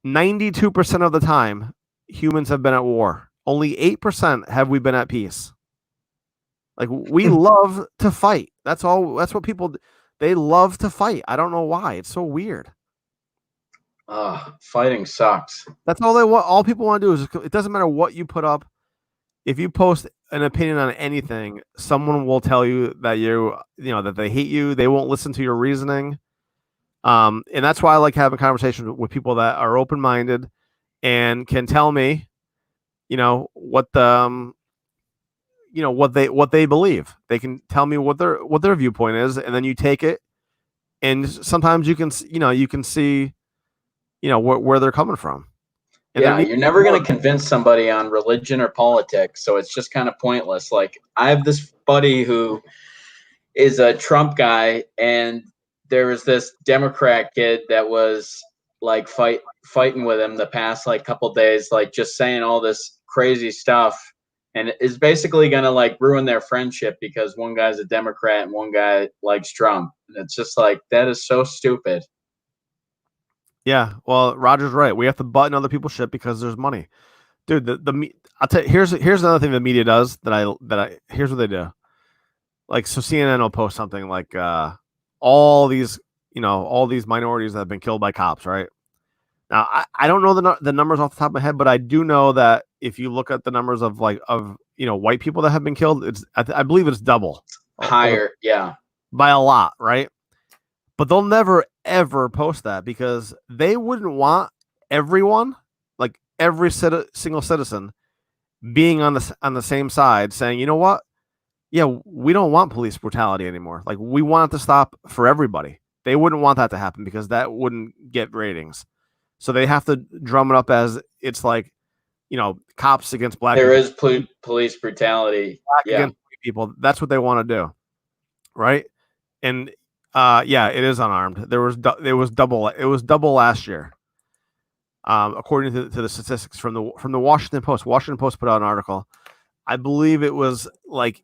S1: 92% of the time, humans have been at war. Only 8% have we been at peace. Like, we love to fight. That's all. That's what people. They love to fight. I don't know why. It's so weird.
S2: Fighting sucks.
S1: That's all they want. All people want to do is it doesn't matter what you put up. If you post an opinion on anything, someone will tell you that that they hate you. They won't listen to your reasoning. And that's why I like having conversations with people that are open-minded and can tell me, what the, what they believe. They can tell me what their viewpoint is, and then you take it. And sometimes you can see, where they're coming from. And
S2: yeah, you're never going to convince somebody on religion or politics, so it's just kind of pointless. Like, I have this buddy who is a Trump guy, and there was this Democrat kid that was like fighting with him the past like couple days, like just saying all this crazy stuff, and is basically going to like ruin their friendship because one guy's a Democrat and one guy likes Trump. And it's just like, that is so stupid.
S1: Yeah, well, Roger's right. We have to button other people's shit because there's money, dude. I'll tell you, here's another thing the media does here's what they do. Like, so CNN will post something like all these minorities that have been killed by cops, right? Now, I don't know the numbers off the top of my head, but I do know that if you look at the numbers of white people that have been killed, I believe it's double
S2: higher, yeah,
S1: by a lot, right? But they'll never ever post that because they wouldn't want everyone, like every single citizen, being on the same side, saying, you know what? Yeah, we don't want police brutality anymore. Like, we want it to stop for everybody. They wouldn't want that to happen because that wouldn't get ratings. So they have to drum it up as it's like, cops against black
S2: people. There
S1: is
S2: police brutality.
S1: Against white people. That's what they want to do, right? And it is unarmed. It was double. It was double last year, according to the statistics from the Washington Post. Washington Post put out an article. I believe it was like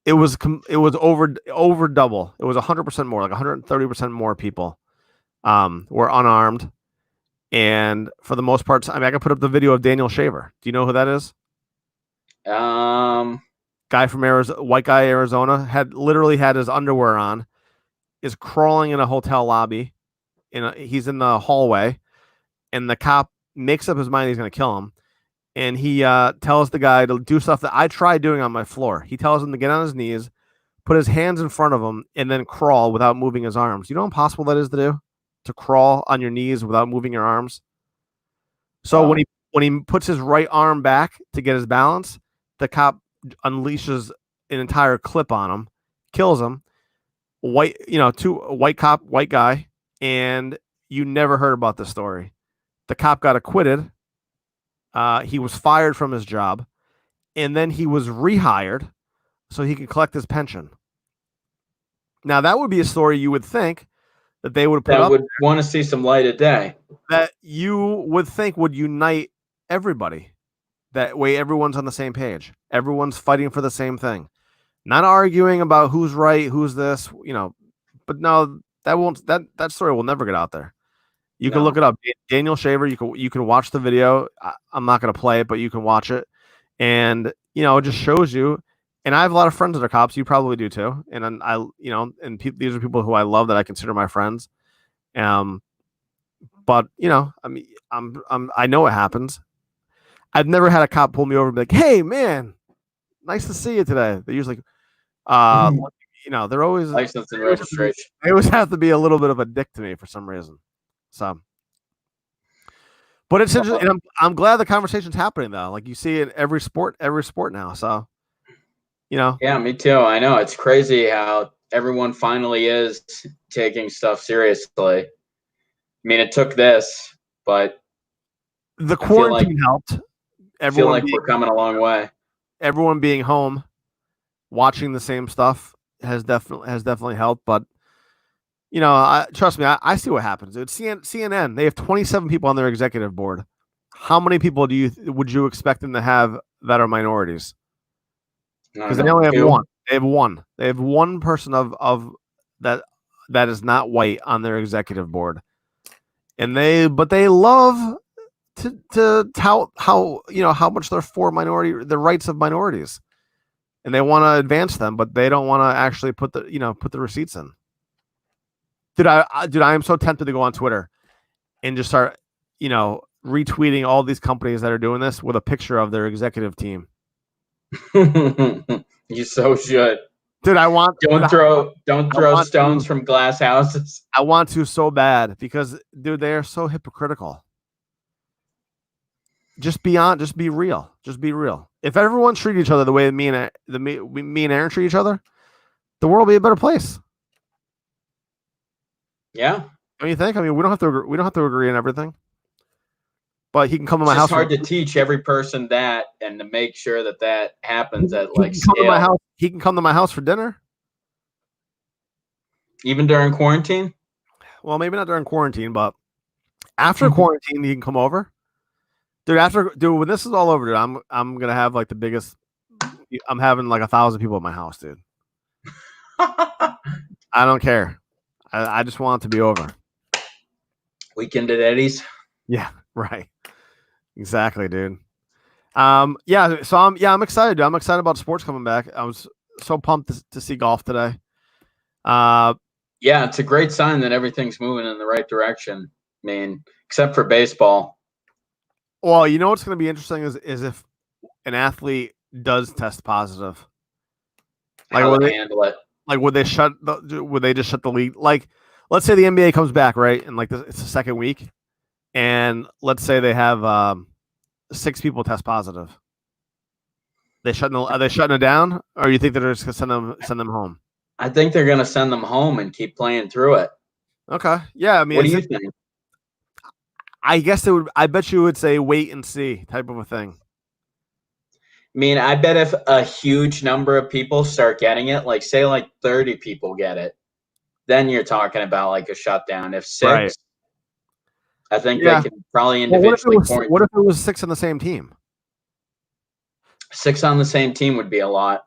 S1: it was over double. It was 100% more, like 130% more people were unarmed, and for the most part, I mean, I can put up the video of Daniel Shaver. Do you know who that is? Guy from Arizona, white guy, Arizona, literally had his underwear on, is crawling in a hotel lobby, he's in the hallway, and the cop makes up his mind he's going to kill him, and he tells the guy to do stuff that I tried doing on my floor. He tells him to get on his knees, put his hands in front of him, and then crawl without moving his arms. You know how impossible that is to do? To crawl on your knees without moving your arms. So when he puts his right arm back to get his balance, the cop unleashes an entire clip on him, kills him. White guy, and you never heard about this story. The cop got acquitted. He was fired from his job, and then he was rehired so he could collect his pension. Now, that would be a story you would think that they would put up.
S2: Would want to see some light of day.
S1: That you would think would unite everybody. That way, everyone's on the same page. Everyone's fighting for the same thing. Not arguing about who's right, who's this, but no, that story will never get out there. You can look it up. Daniel Shaver, you can watch the video. I'm not going to play it, but you can watch it. And, it just shows you. And I have a lot of friends that are cops. You probably do too. And these are people who I love that I consider my friends. But, I mean, I know it happens. I've never had a cop pull me over and be like, "Hey, man, nice to see you today." They're usually, they're always
S2: license and registration.
S1: They always have to be a little bit of a dick to me for some reason. So, but it's interesting. And I'm glad the conversation's happening though. Like, you see it every sport now. So,
S2: Yeah, me too. I know it's crazy how everyone finally is taking stuff seriously. I mean, it took this, but
S1: the quarantine helped.
S2: Everyone we're coming a long way.
S1: Everyone being home, watching the same stuff has definitely helped. But trust me, I see what happens. It's CNN. They have 27 people on their executive board. How many people would you expect them to have that are minorities? Because they only have one. They have one. They have one person of that is not white on their executive board, and they love to tout how much they're for the rights of minorities, and they want to advance them, but they don't want to actually put the receipts in. Dude, I am so tempted to go on Twitter and just start, retweeting all these companies that are doing this with a picture of their executive team.
S2: You so should.
S1: Dude,
S2: don't throw stones from glass houses.
S1: I want to so bad because, dude, they are so hypocritical. Just be real. Just be real. If everyone treated each other the way me and Aaron treat each other, the world will be a better place.
S2: Yeah.
S1: Don't you think? I mean, we don't have to agree on everything. But he can come to my house.
S2: It's hard to teach every person that and to make sure that happens at like scale.
S1: To my house. He can come to my house for dinner.
S2: Even during quarantine?
S1: Well, maybe not during quarantine, but after quarantine, he can come over. Dude, when this is all over, dude, I'm gonna have like the biggest. I'm having like 1,000 people at my house, dude. I don't care. I just want it to be over.
S2: Weekend at Eddie's.
S1: Yeah, right. Exactly, dude. Yeah. So I'm excited. Dude. I'm excited about sports coming back. I was so pumped to see golf today.
S2: Yeah, it's a great sign that everything's moving in the right direction. I mean, except for baseball.
S1: Well, you know what's going to be interesting is if an athlete does test positive.
S2: Like, how they handle it.
S1: Like, would they just shut the league? Like, let's say the NBA comes back, right? And like it's the second week, and let's say they have 6 people test positive. Are they shutting it down, or you think they're just gonna send them home?
S2: I think they're gonna send them home and keep playing through it.
S1: Okay. Yeah. I mean,
S2: what do you think?
S1: I guess I bet you would say wait and see type of a thing.
S2: I mean, I bet if a huge number of people start getting it, like say like 30 people get it, then you're talking about like a shutdown. If 6, right. I think they can probably individually quarantine.
S1: What if it was 6 on the same team?
S2: 6 on the same team would be a lot.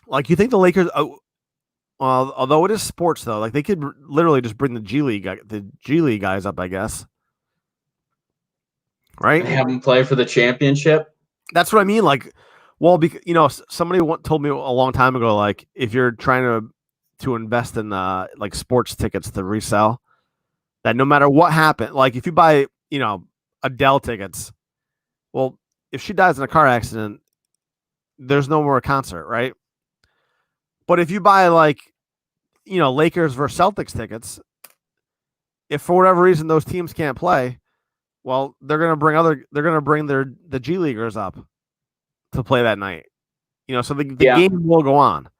S1: Like, you think the Lakers, although it is sports though, like they could literally just bring the G League guys up, I guess. Right?
S2: And have them play for the championship.
S1: That's what I mean. Like, well, because somebody told me a long time ago, like if you're trying to invest in like sports tickets to resell, that no matter what happened, like if you buy Adele tickets, well, if she dies in a car accident, there's no more concert, right? But if you buy like Lakers versus Celtics tickets, if for whatever reason those teams can't play, well, they're gonna bring the G Leaguers up to play that night. So the game will go on.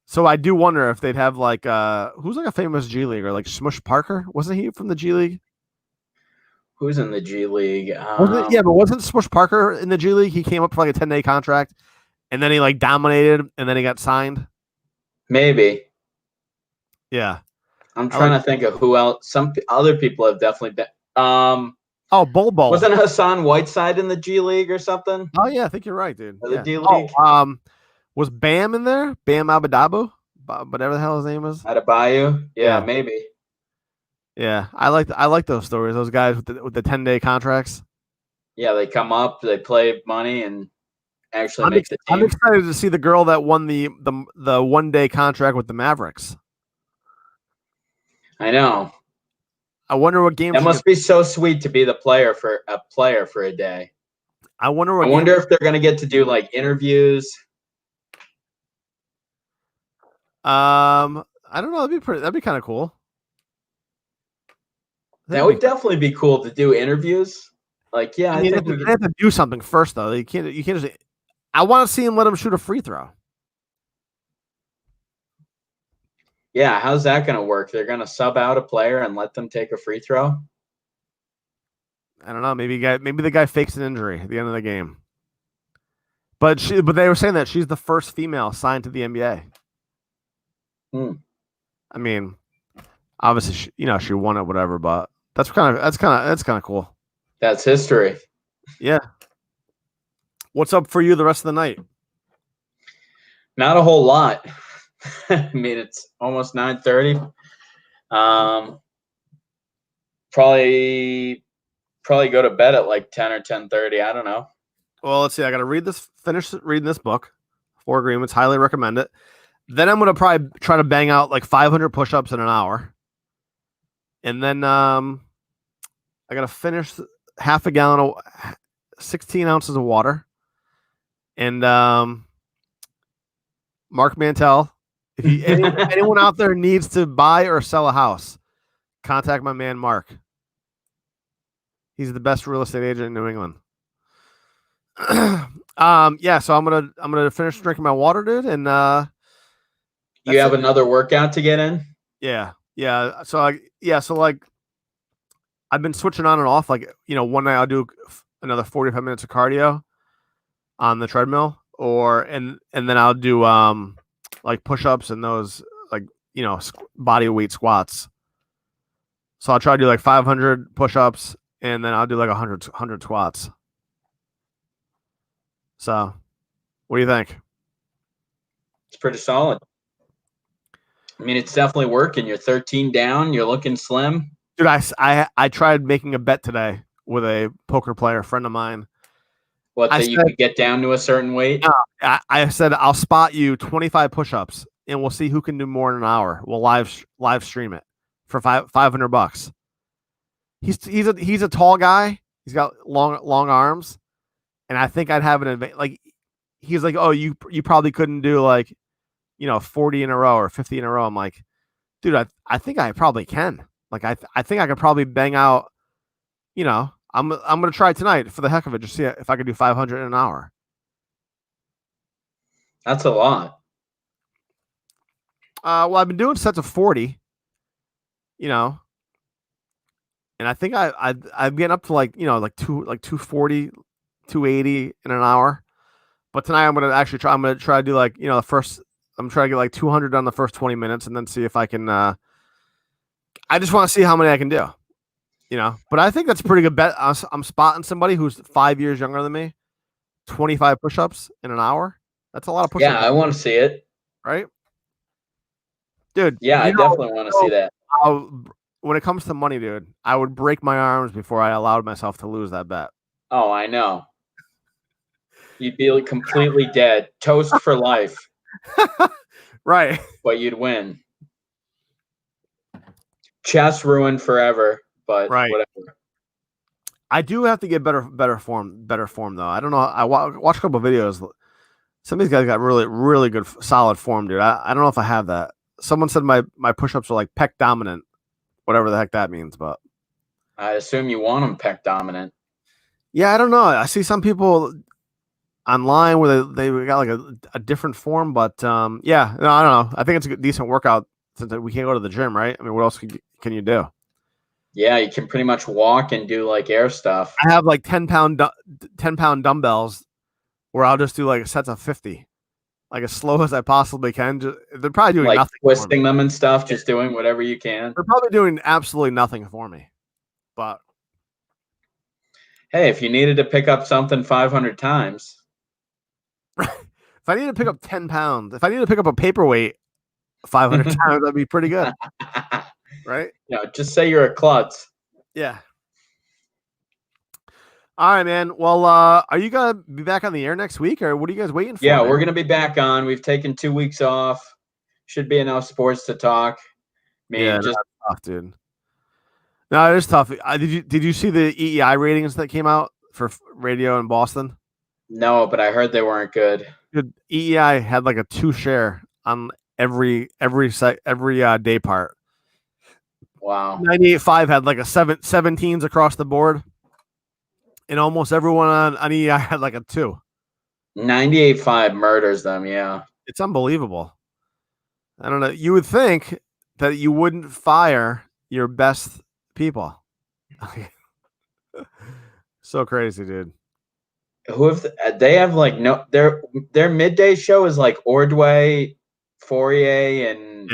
S1: So I do wonder if they'd have like who's like a famous G Leaguer, like Smush Parker? Wasn't he from the G League?
S2: Who's in the G League?
S1: But wasn't Smush Parker in the G League? He came up for like a 10-day contract, and then he like dominated, and then he got signed.
S2: Maybe.
S1: Yeah.
S2: I'm trying to think of who else. Some other people have definitely been.
S1: Bol Bol.
S2: Wasn't Hassan Whiteside in the G League or something?
S1: Oh yeah, I think you're right, dude.
S2: The D League.
S1: Was Bam in there? Bam Adebayo, whatever the hell his name is.
S2: Adebayo. Yeah, maybe.
S1: Yeah, I like those stories. Those guys with the 10-day contracts.
S2: Yeah, they come up, they play money, and actually make the team.
S1: I'm excited to see the girl that won the 1-day contract with the Mavericks.
S2: I know.
S1: I wonder what game.
S2: That must be so sweet to be the player for a day.
S1: I wonder
S2: if they're gonna get to do like interviews.
S1: I don't know. That'd be kind of cool.
S2: That would definitely be cool to do interviews. Like, yeah,
S1: I think they have to do something first, though. You can't just. I want to see him let him shoot a free throw.
S2: Yeah, how's that going to work? They're going to sub out a player and let them take a free throw?
S1: I don't know. Maybe the guy fakes an injury at the end of the game. But they were saying that she's the first female signed to the NBA. I mean, obviously, she won it, whatever. But that's kind of cool.
S2: That's history.
S1: Yeah. What's up for you the rest of the night?
S2: Not a whole lot. I mean, it's almost 9:30. Probably go to bed at like 10 or 10:30. I don't know.
S1: Well, let's see. I got to finish reading this book, 4 Agreements. Highly recommend it. Then I'm going to probably try to bang out like 500 push-ups in an hour. And then I gotta finish half a gallon of 16 ounces of water. And Mark Mantell, if anyone out there needs to buy or sell a house, contact my man Mark. He's the best real estate agent in New England. Yeah, so I'm gonna finish drinking my water, dude, and
S2: you have another workout to get in?
S1: Yeah. So like I've been switching on and off. Like, one night I'll do another 45 minutes of cardio on the treadmill, and then I'll do like push-ups and those like body weight squats. So I'll try to do like 500 push-ups, and then I'll do like 100 squats. So, what do you think?
S2: It's pretty solid. I mean, it's definitely working. You're 13 down. You're looking slim.
S1: Dude, I tried making a bet today with a poker player friend of mine.
S2: You could get down to a certain weight?
S1: I said, I'll spot you 25 push-ups, and we'll see who can do more in an hour. We'll live stream it for $500. He's a tall guy. He's got long arms, and I think I'd have an advantage. Like, he's like, oh, you probably couldn't do like 40 in a row or 50 in a row. I'm like, dude, I think I probably can. Like, I think I could probably bang out, I'm going to try tonight for the heck of it. Just see if I could do 500 in an hour.
S2: That's a lot.
S1: Well, I've been doing sets of 40, and I think I'm getting up to like 240, 280 in an hour. But tonight I'm going to try to do like, I'm trying to get like 200 on the first 20 minutes and then see if I can, I just want to see how many I can do, but I think that's a pretty good bet. I'm spotting somebody who's 5 years younger than me, 25 push-ups in an hour. That's a lot of push-ups.
S2: Yeah, I want to see it.
S1: Right? Dude.
S2: Yeah, I definitely want to see that.
S1: When it comes to money, dude, I would break my arms before I allowed myself to lose that bet.
S2: Oh, I know. You'd be like completely dead. Toast for life.
S1: Right.
S2: But you'd win. Chess ruined forever, but whatever.
S1: I do have to get better form though. I don't know. I watched a couple of videos. Some of these guys got really, really good, solid form, dude. I don't know if I have that. Someone said my push-ups are like pec dominant, whatever the heck that means, but
S2: I assume you want them pec dominant.
S1: Yeah, I don't know. I see some people online where they got like a different form, but yeah, no, I don't know. I think it's a decent workout since we can't go to the gym, right? I mean, what else can you do?
S2: Yeah, you can pretty much walk and do like air stuff.
S1: I have like 10-pound dumbbells where I'll just do like sets of 50, like as slow as I possibly can. They're probably doing
S2: like
S1: nothing,
S2: twisting them and stuff, just doing whatever you can.
S1: They're probably doing absolutely nothing for me, but
S2: hey, if you needed to pick up something 500 times.
S1: If I need to pick up 10 pounds, if I need to pick up a paperweight 500 times, that'd be pretty good. Right?
S2: Yeah, just say you're a klutz.
S1: Yeah. All right, man. Well, are you going to be back on the air next week, or what are you guys waiting for?
S2: Yeah, we're going to be back on. We've taken 2 weeks off. Should be enough sports to talk.
S1: Just tough, dude. No, it is tough. Did you see the EEI ratings that came out for radio in Boston?
S2: No, but I heard they weren't good.
S1: Dude, EEI had like a 2 share on every day part.
S2: Wow.
S1: 98.5 had like a 17s across the board, and almost everyone on EEI had like a 2.
S2: 98.5 murders them. Yeah,
S1: it's unbelievable. I don't know. You would think that you wouldn't fire your best people. So crazy, dude.
S2: They have like no their midday show is like Ordway, Fourier, and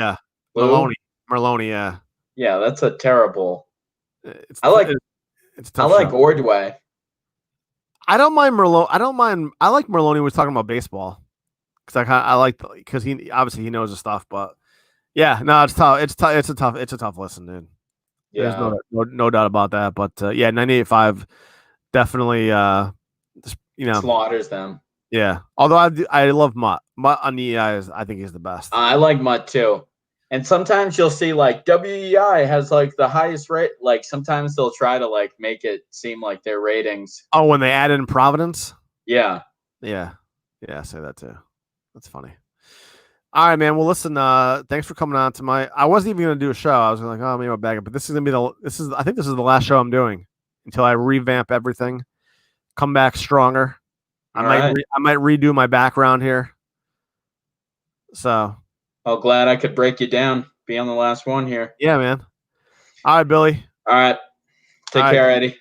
S1: Maloney, yeah.
S2: Yeah, that's a terrible. I
S1: tough
S2: like
S1: show.
S2: Ordway.
S1: I don't mind Merlot. I like Merloni was talking about baseball because he obviously knows the stuff. But yeah, no, it's tough. It's a tough listen, dude.
S2: Yeah,
S1: there's no doubt about that. But yeah, 98.5 definitely
S2: slaughters them.
S1: Yeah, although I love Mutt. Mutt on the EI I think he's the best.
S2: I like Mutt too. And sometimes you'll see like WEI has like the highest rate. Like sometimes they'll try to like make it seem like their ratings.
S1: Oh, when they add in Providence?
S2: Yeah.
S1: Yeah. Yeah, I say that too. That's funny. All right, man. Well, listen, thanks for coming on to I wasn't even gonna do a show. I was like, oh, maybe I'll bag it, but this is gonna be I think this is the last show I'm doing until I revamp everything, come back stronger. I might redo my background here. So
S2: glad I could break you down. Be on the last one here.
S1: Yeah, man. All right, Billy.
S2: All right. Take care, Eddie.